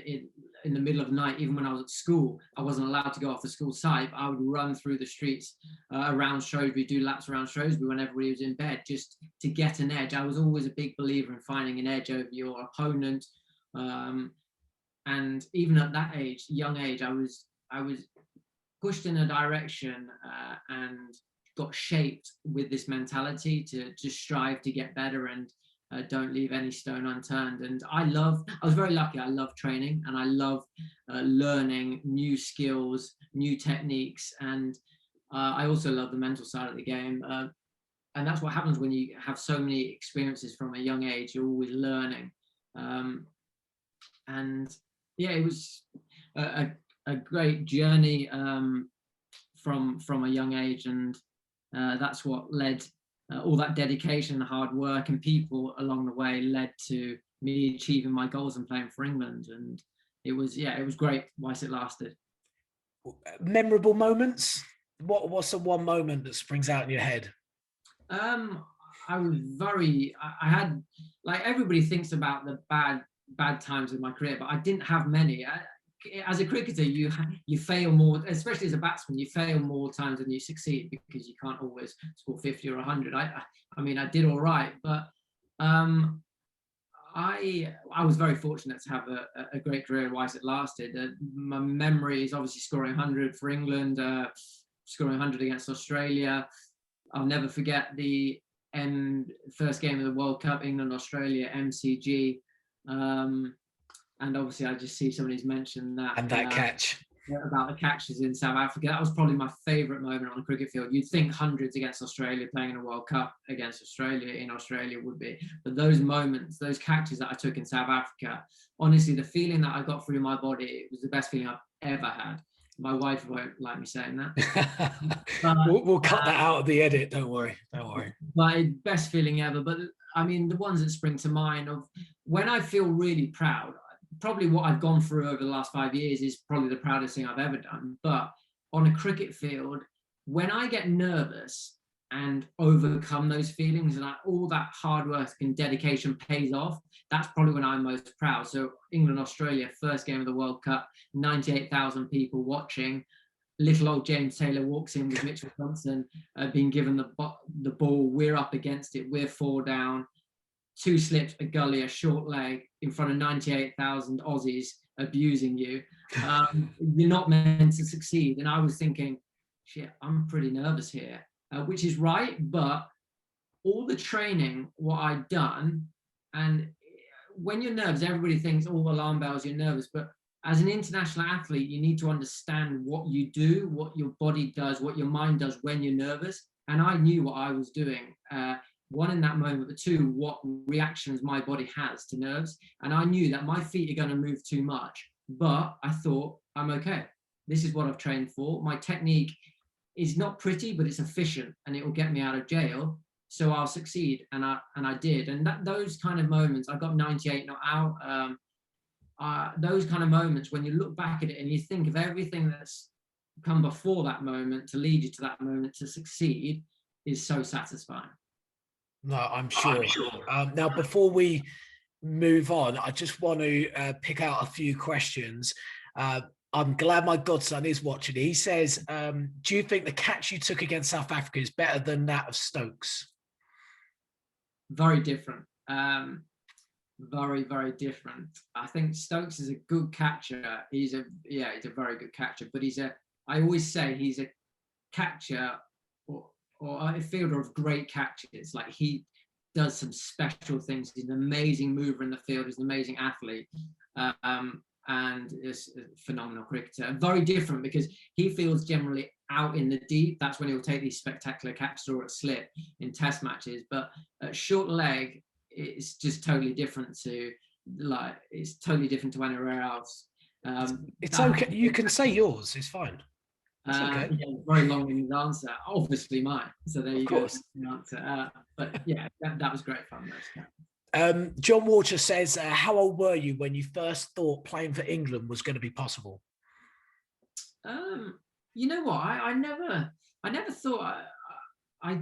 in the middle of the night, even when I was at school. I wasn't allowed to go off the school site, but I would run through the streets around Shrewsbury, do laps around Shrewsbury whenever he was in bed, just to get an edge. I was always a big believer in finding an edge over your opponent. And even at that age, young age, I was pushed in a direction and got shaped with this mentality to just strive to get better and don't leave any stone unturned. And I was very lucky. I love training and I love learning new skills, new techniques. And I also love the mental side of the game. And that's what happens when you have so many experiences from a young age. You're always learning. And yeah, it was a great journey from a young age. And that's what led all that dedication, hard work, and people along the way led to me achieving my goals and playing for England. And it was great whilst it lasted. Memorable moments? What's the one moment that springs out in your head? I had, like, everybody thinks about the bad times in my career, but I didn't have many. As a cricketer, you fail more, especially as a batsman, you fail more times than you succeed because you can't always score 50 or 100. I mean, I did all right, but I was very fortunate to have a great career whilst it lasted. My memory is obviously scoring 100 for England, scoring 100 against Australia. I'll never forget the first game of the World Cup, England-Australia, MCG. And obviously I just see somebody's mentioned that. And that catch. About the catches in South Africa. That was probably my favourite moment on a cricket field. You'd think hundreds against Australia, playing in a World Cup against Australia in Australia would be. But those moments, those catches that I took in South Africa, honestly, the feeling that I got through my body, it was the best feeling I've ever had. My wife won't like me saying that. But, we'll cut that out of the edit. Don't worry. My best feeling ever. But I mean, the ones that spring to mind of when I feel really proud, probably what I've gone through over the last 5 years is probably the proudest thing I've ever done. But on a cricket field, when I get nervous and overcome those feelings and all that hard work and dedication pays off, that's probably when I'm most proud. So England, Australia, first game of the World Cup, 98,000 people watching. Little old James Taylor walks in with Mitchell Johnson, being given the ball. We're up against it. We're 4 down. 2 slips, a gully, a short leg in front of 98,000 Aussies abusing you. You're not meant to succeed. And I was thinking, shit, I'm pretty nervous here, which is right. But all the training, what I'd done, and when you're nervous, everybody thinks, oh, alarm bells, you're nervous. But as an international athlete, you need to understand what you do, what your body does, what your mind does when you're nervous. And I knew what I was doing. One, in that moment, but 2, what reactions my body has to nerves. And I knew that my feet are going to move too much, but I thought, I'm okay. This is what I've trained for. My technique is not pretty, but it's efficient and it will get me out of jail. So I'll succeed. And I did. And those kind of moments, I got 98 not out. Those kind of moments, when you look back at it and you think of everything that's come before that moment to lead you to that moment to succeed, is so satisfying. No, I'm sure. Now, before we move on, I just want to pick out a few questions. I'm glad my godson is watching. He says, do you think the catch you took against South Africa is better than that of Stokes? Very different. very, very different. I think Stokes is a good catcher. He's a very good catcher, but I always say he's a catcher or a fielder of great catches. Like, he does some special things. He's an amazing mover in the field. He's an amazing athlete. And is a phenomenal cricketer. Very different because he fields generally out in the deep. That's when he'll take these spectacular catches or at slip in test matches. But at short leg, it's just totally different to anywhere else. It's okay. You can say yours. It's fine. It's okay. Yeah, very long-winded answer. Obviously mine. So there you go. Of course. Answer. But yeah, that was great fun. John Walter says, how old were you when you first thought playing for England was going to be possible? You know what? I never thought. I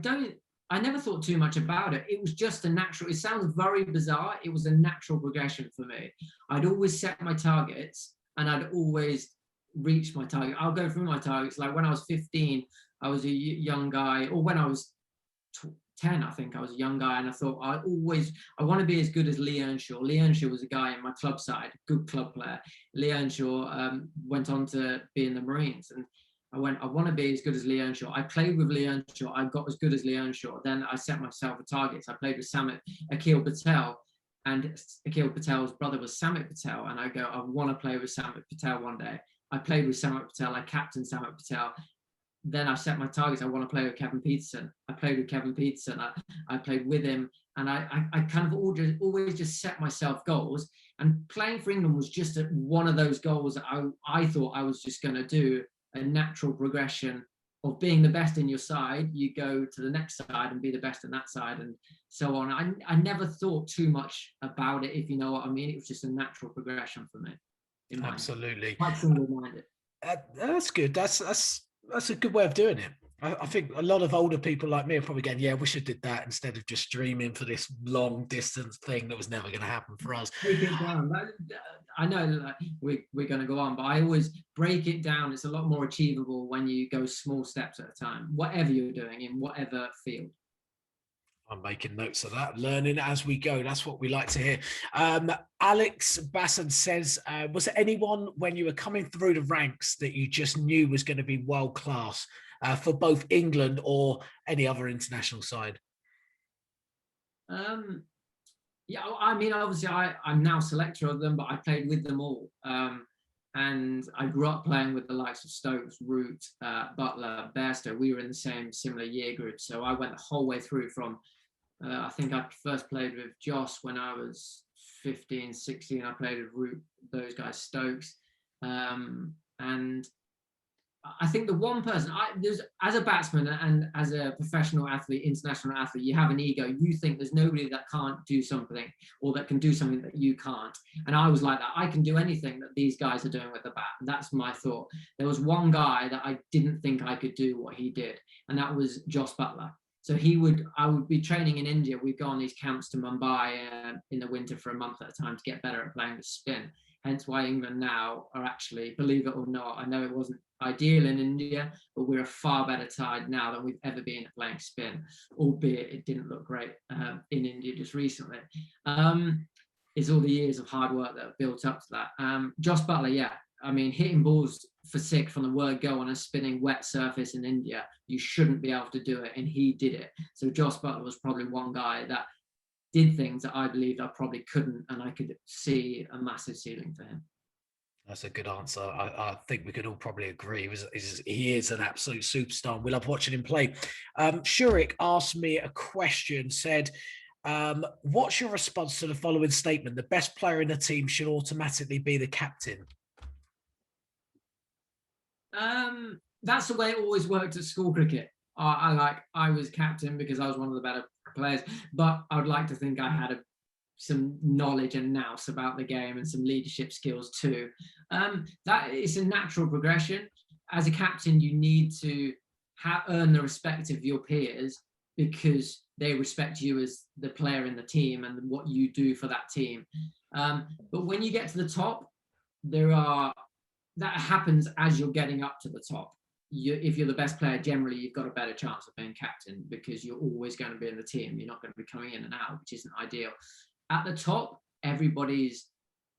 never thought too much about it. It was just a natural. It sounds very bizarre. It was a natural progression for me. I'd always set my targets, and I'd always reach my target. I'll go through my targets. Like when I was 15, I was a young guy, or when I was 10, I think I was a young guy, and I thought I want to be as good as Lee Earnshaw. Lee Earnshaw was a guy in my club side, good club player. Lee Earnshaw went on to be in the Marines, and I want to be as good as Lee Earnshaw. I played with Lee Earnshaw. I got as good as Lee Earnshaw. Then I set myself a target. I played with Akil Patel, and Akil Patel's brother was Samit Patel, and I want to play with Samit Patel one day. I played with Samit Patel. I captained Samit Patel. Then I set my targets. I want to play with Kevin Peterson. I played with Kevin Peterson. I played with him, and I kind of always just set myself goals. And playing for England was just one of those goals that I thought I was just going to do, a natural progression of being the best in your side. You go to the next side and be the best in that side, and so on. I never thought too much about it, if you know what I mean. It was just a natural progression for me. Absolutely. Quite single-minded. That's good. That's a good way of doing it. I think a lot of older people like me are probably going, yeah, we should have did that instead of just dreaming for this long distance thing that was never going to happen for us. Break it down. I know that we're going to go on, but I always break it down. It's a lot more achievable when you go small steps at a time, whatever you're doing in whatever field. I'm making notes of that, learning as we go. That's what we like to hear. Alex Basson says, was there anyone when you were coming through the ranks that you just knew was going to be world class for both England or any other international side? Yeah, I mean, obviously I'm now selector of them, but I played with them all. And I grew up playing with the likes of Stokes, Root, Butler, Bairstow. We were in the similar year group. So I went the whole way through from, I think I first played with Joss when I was 15, 16. I played with Root, those guys, Stokes. And I think the one person, as a batsman and as a professional athlete, international athlete, you have an ego. You think there's nobody that can't do something or that can do something that you can't. And I was like that. I can do anything that these guys are doing with the bat. And that's my thought. There was one guy that I didn't think I could do what he did, and that was Jos Buttler. So I would be training in India. We'd go on these camps to Mumbai in the winter for a month at a time to get better at playing the spin. Hence why England now are actually, believe it or not, I know it wasn't ideal in India, but we're a far better side now than we've ever been at playing spin, albeit it didn't look great in India just recently. It's all the years of hard work that have built up to that. Jos Buttler, yeah. I mean, hitting balls for six from the word go on a spinning wet surface in India, you shouldn't be able to do it, and he did it. So Jos Buttler was probably one guy that did things that I believed I probably couldn't, and I could see a massive ceiling for him. That's a good answer. I think we could all probably agree. He is an absolute superstar. We love watching him play. Shurik asked me a question, said, what's your response to the following statement? The best player in the team should automatically be the captain. That's the way it always worked at school cricket. I was captain because I was one of the better players, but I would like to think I had some knowledge and nous about the game and some leadership skills too. That is a natural progression. As a captain, you need to earn the respect of your peers because they respect you as the player in the team and what you do for that team. But when you get to the top, that happens as you're getting up to the top. If you're the best player, generally you've got a better chance of being captain because you're always going to be in the team. You're not going to be coming in and out, which isn't ideal. At the top, everybody's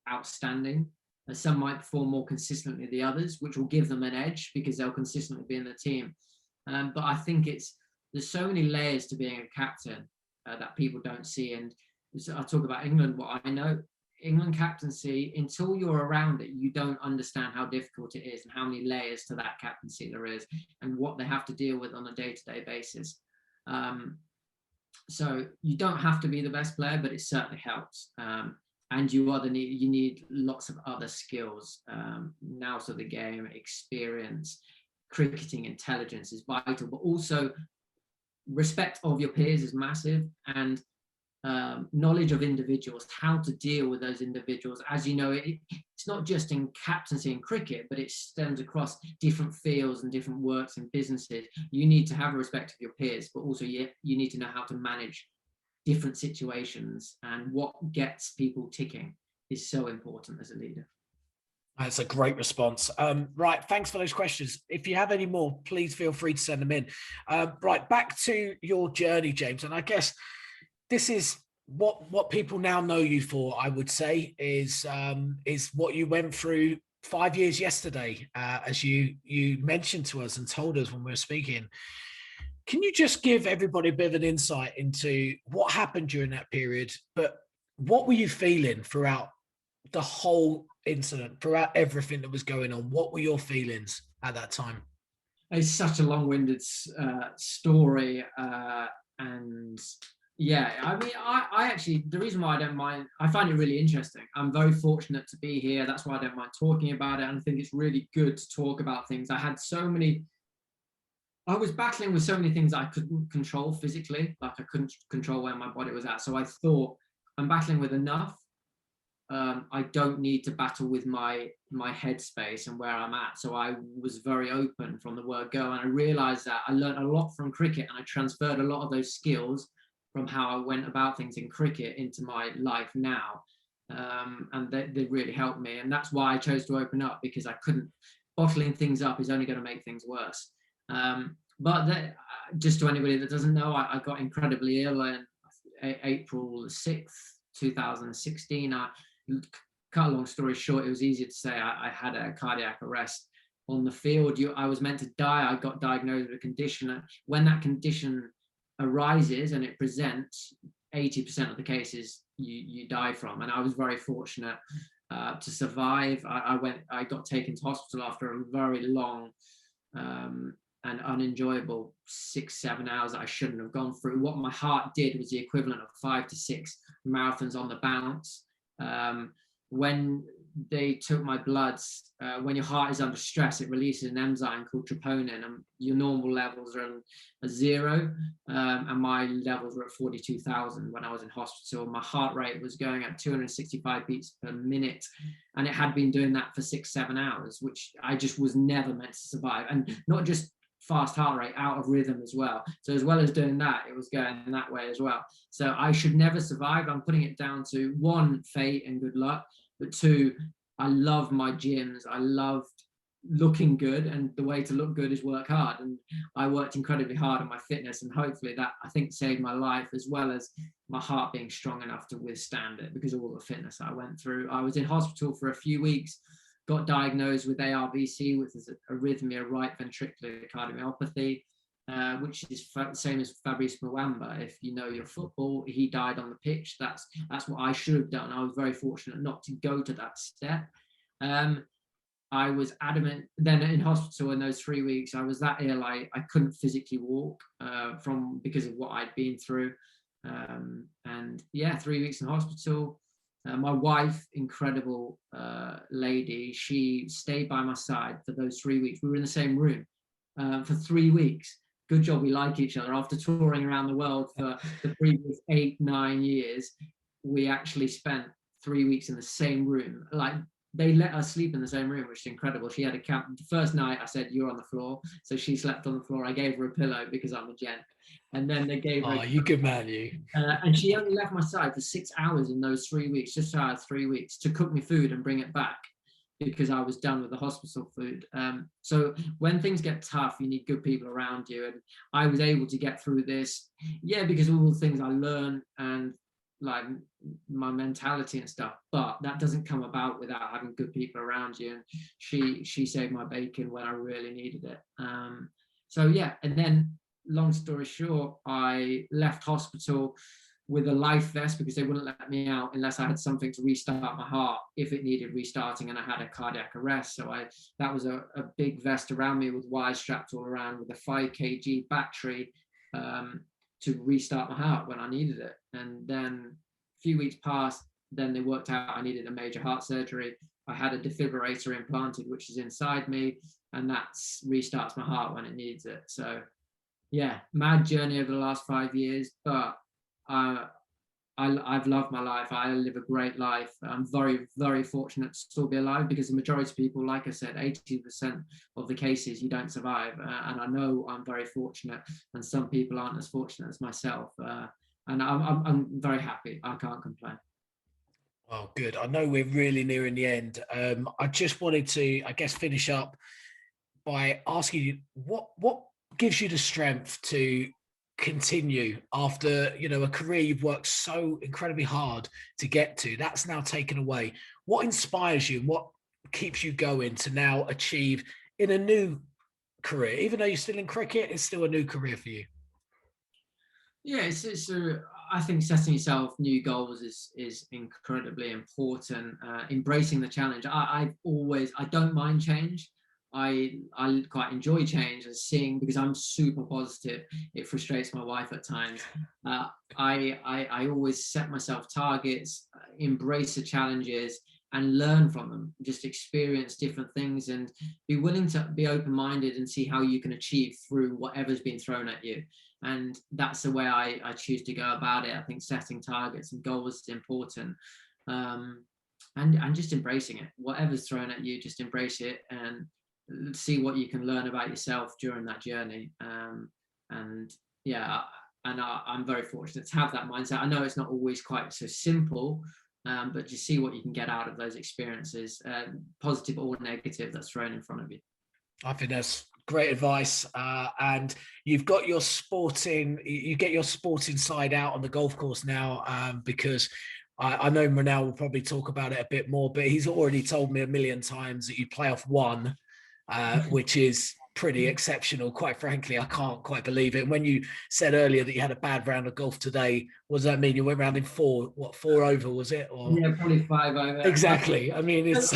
outstanding. Some might perform more consistently than the others, which will give them an edge because they'll consistently be in the team. But I think there's so many layers to being a captain that people don't see. And I talk about England, what I know, England captaincy, until you're around it, you don't understand how difficult it is and how many layers to that captaincy there is and what they have to deal with on a day-to-day basis. So you don't have to be the best player, but it certainly helps. And you need lots of other skills. Now to the game, experience, cricketing intelligence is vital, but also respect of your peers is massive, and knowledge of individuals, how to deal with those individuals. As you know, it's not just in captaincy and cricket, but it stems across different fields and different works and businesses. You need to have a respect of your peers, but also you need to know how to manage different situations, and what gets people ticking is so important as a leader. That's a great response. Right, thanks for those questions. If you have any more, please feel free to send them in. Right, back to your journey, James, and I guess this is what people now know you for, I would say, is what you went through 5 years yesterday, as you mentioned to us and told us when we were speaking. Can you just give everybody a bit of an insight into what happened during that period, but what were you feeling throughout the whole incident, throughout everything that was going on? What were your feelings at that time? It's such a long-winded story, and yeah, I mean, I actually, the reason why I don't mind, I find it really interesting. I'm very fortunate to be here. That's why I don't mind talking about it. And I think it's really good to talk about things. I was battling with so many things I couldn't control physically, like I couldn't control where my body was at. So I thought, I'm battling with enough. I don't need to battle with my headspace and where I'm at. So I was very open from the word go. And I realized that I learned a lot from cricket, and I transferred a lot of those skills from how I went about things in cricket into my life now. And they really helped me. And that's why I chose to open up, because I couldn't, bottling things up is only going to make things worse. But just to anybody that doesn't know, I got incredibly ill in April 6th, 2016. Cut a long story short, it was easier to say I had a cardiac arrest on the field. I was meant to die. I got diagnosed with a condition. When that condition arises and it presents, 80% of the cases you die from. And I was very fortunate to survive. I got taken to hospital after a very long and unenjoyable 6-7 hours that I shouldn't have gone through. What my heart did was the equivalent of 5 to 6 marathons on the bounce. When they took my bloods, when your heart is under stress, it releases an enzyme called troponin, and your normal levels are at 0, and my levels were at 42,000 when I was in hospital. My heart rate was going at 265 beats per minute, and it had been doing that for 6-7 hours, which I just was never meant to survive. And not just fast heart rate, out of rhythm as well. So as well as doing that, it was going that way as well. So I should never survive. I'm putting it down to 1, fate and good luck, but 2, I love my gyms. I loved looking good, and the way to look good is work hard. And I worked incredibly hard on my fitness, and hopefully that, I think, saved my life, as well as my heart being strong enough to withstand it because of all the fitness I went through. I was in hospital for a few weeks, got diagnosed with ARVC, which is arrhythmia, right ventricular cardiomyopathy, which is the same as Fabrice Mwamba. If you know your football, he died on the pitch. That's what I should have done. I was very fortunate not to go to that step. I was adamant then in hospital in those 3 weeks. I was that ill, I couldn't physically walk because of what I'd been through. And yeah, 3 weeks in hospital. My wife, incredible lady, she stayed by my side for those 3 weeks. We were in the same room for 3 weeks. Good job we like each other. After touring around the world for the previous 8-9 years, we actually spent 3 weeks in the same room. Like, they let us sleep in the same room, which is incredible. She had a camp. The first night I said, "You're on the floor." So she slept on the floor. I gave her a pillow because I'm a gent. And then they gave her. Oh, you good man, you. And she only left my side for 6 hours in those 3 weeks, just shy of 3 weeks, to cook me food and bring it back because I was done with the hospital food. So when things get tough, you need good people around you. And I was able to get through this, because of all the things I learned. And like my mentality and stuff, but that doesn't come about without having good people around you. And she saved my bacon when I really needed it. So yeah, and then long story short, I left hospital with a life vest because they wouldn't let me out unless I had something to restart my heart if it needed restarting, and I had a cardiac arrest. So that was a big vest around me with wires strapped all around with a 5 kg battery to restart my heart when I needed it. And then a few weeks passed, then they worked out I needed a major heart surgery. I had a defibrillator implanted, which is inside me, and that restarts my heart when it needs it. So yeah, mad journey over the last 5 years, but I've loved my life. I live a great life. I'm very, very fortunate to still be alive, because the majority of people, like I said, 80% of the cases you don't survive. And I know I'm very fortunate, and some people aren't as fortunate as myself. And I'm very happy. I can't complain. Oh, good. I know we're really nearing the end. I just wanted to, I guess, finish up by asking you what gives you the strength to continue after, you know, a career you've worked so incredibly hard to get to. That's now taken away. What inspires you? What keeps you going to now achieve in a new career? Even though you're still in cricket, it's still a new career for you. Yeah, I think setting yourself new goals is incredibly important. Embracing the challenge. I don't mind change. I quite enjoy change and seeing, because I'm super positive. It frustrates my wife at times. I always set myself targets, embrace the challenges, and learn from them. Just experience different things and be willing to be open-minded and see how you can achieve through whatever's been thrown at you. And that's the way I choose to go about it. I think setting targets and goals is important, and just embracing it. Whatever's thrown at you, just embrace it and see what you can learn about yourself during that journey. And yeah, and I'm very fortunate to have that mindset. I know it's not always quite so simple, but just see what you can get out of those experiences, positive or negative, that's thrown in front of you. I think that's great advice. And you've got your you get your sporting side out on the golf course now, because I know Ronell will probably talk about it a bit more, but he's already told me a million times that you play off one, which is pretty exceptional. Quite frankly, I can't quite believe it. And when you said earlier that you had a bad round of golf today, what does that mean? You went round in four over, was it? Or... Yeah, probably 5 over. Exactly. I mean, it's...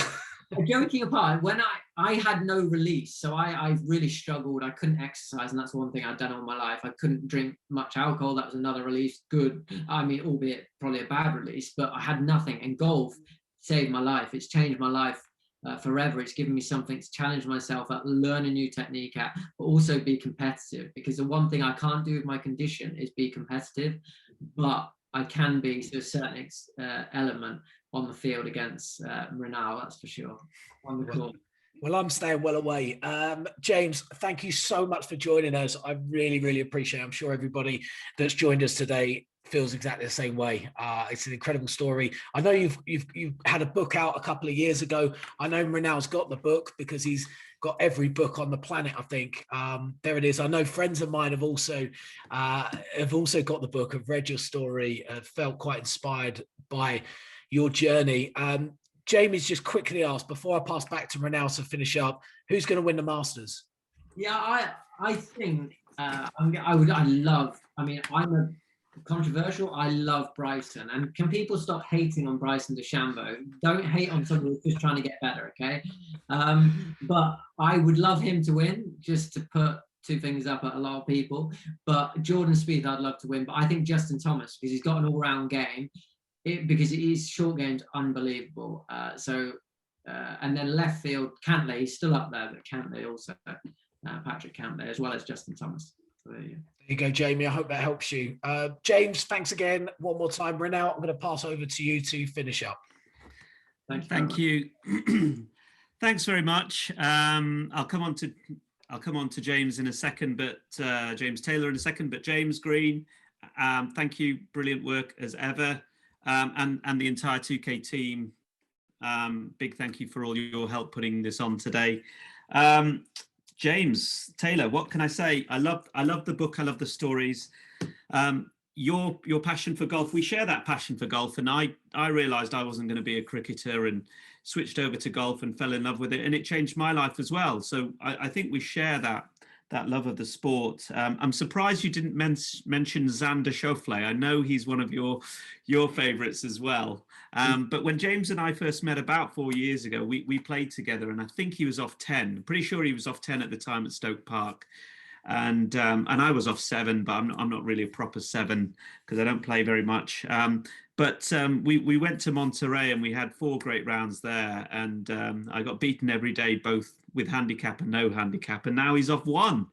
Joking apart, when I had no release, so I really struggled. I couldn't exercise, and that's one thing I'd done all my life. I couldn't drink much alcohol. That was another release. Good. I mean, albeit probably a bad release, but I had nothing. And golf saved my life. It's changed my life forever. It's given me something to challenge myself at, learn a new technique at, but also be competitive. Because the one thing I can't do with my condition is be competitive, but I can be to a certain element on the field against Ronell, that's for sure, on the court. Well, I'm staying well away. James, thank you so much for joining us. I really, really appreciate it. I'm sure everybody that's joined us today feels exactly the same way. It's an incredible story. I know you've had a book out a couple of years ago. I know Ronell's got the book because he's got every book on the planet, I think. There it is. I know friends of mine have also got the book, have read your story, felt quite inspired by your journey. Jamie's just quickly asked, before I pass back to Ronell to finish up, who's going to win the Masters? Yeah, I think I'm controversial. I love Bryson, and can people stop hating on Bryson DeChambeau? Don't hate on someone who's just trying to get better, okay? But I would love him to win, just to put two fingers up at a lot of people. But Jordan Spieth, I'd love to win. But I think Justin Thomas, because he's got an all-round game. Because his short game's unbelievable. And then left field, Cantley, he's still up there, but Cantley also, Patrick Cantley, as well as Justin Thomas. So there you go, Jamie. I hope that helps you. James, thanks again one more time. Ronell, I'm going to pass over to you to finish up. Thank you. Thanks very much. I'll come on to James in a second, but James Taylor in a second. But James Green, thank you. Brilliant work as ever. And the entire 2K team, big thank you for all your help putting this on today. James Taylor, what can I say? I love the book. I love the stories. your passion for golf, we share that passion for golf, and I realized I wasn't going to be a cricketer and switched over to golf and fell in love with it, and it changed my life as well. So I think we share that love of the sport. I'm surprised you didn't mention Xander Schauffele. I know he's one of your favorites as well. But when James and I first met about 4 years ago, we played together, and I think he was off 10. I'm pretty sure he was off 10 at the time at Stoke Park. And I was off 7, but I'm not really a proper 7 because I don't play very much. But we went to Monterey and we had 4 great rounds there, and I got beaten every day, both with handicap and no handicap, and now he's off 1.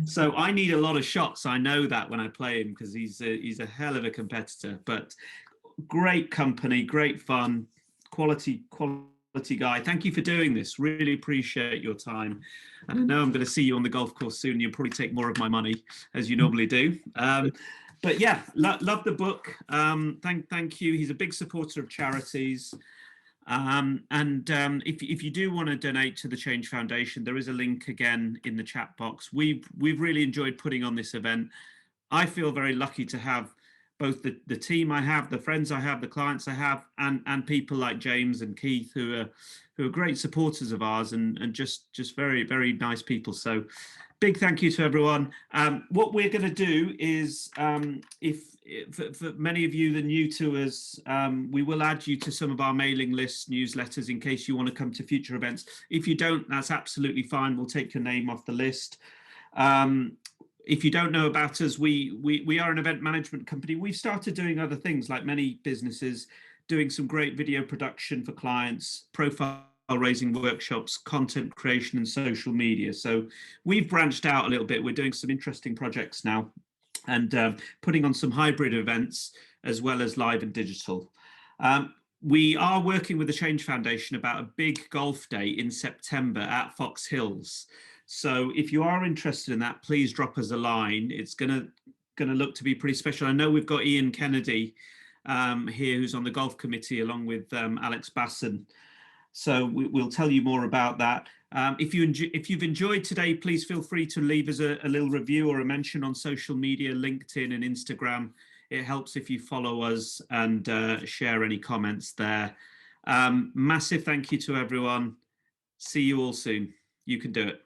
So I need a lot of shots. I know that when I play him, because he's a hell of a competitor. But great company, great fun, quality guy. Thank you for doing this. Really appreciate your time. And I know I'm going to see you on the golf course soon. You'll probably take more of my money, as you normally do. But yeah, love the book. Thank you. He's a big supporter of charities. If you do want to donate to the Change Foundation, there is a link again in the chat box. We've really enjoyed putting on this event. I feel very lucky to have both the team I have, the friends I have, the clients I have, and people like James and Keith who are great supporters of ours and just very, very nice people. So big thank you to everyone. What we're going to do is, for many of you that are new to us, we will add you to some of our mailing lists, newsletters, in case you want to come to future events. If you don't, that's absolutely fine. We'll take your name off the list. If you don't know about us, we are an event management company. We've started doing other things like many businesses, doing some great video production for clients, profile raising workshops, content creation, and social media. So we've branched out a little bit. We're doing some interesting projects now, and putting on some hybrid events as well as live and digital. We are working with the Change Foundation about a big golf day in September at Fox Hills. So if you are interested in that, please drop us a line. It's gonna look to be pretty special. I know we've got Ian Kennedy here, who's on the golf committee, along with Alex Basson. So we'll tell you more about that. If you've enjoyed today, please feel free to leave us a little review or a mention on social media, LinkedIn and Instagram. It helps if you follow us and share any comments there. Massive thank you to everyone. See you all soon. You can do it.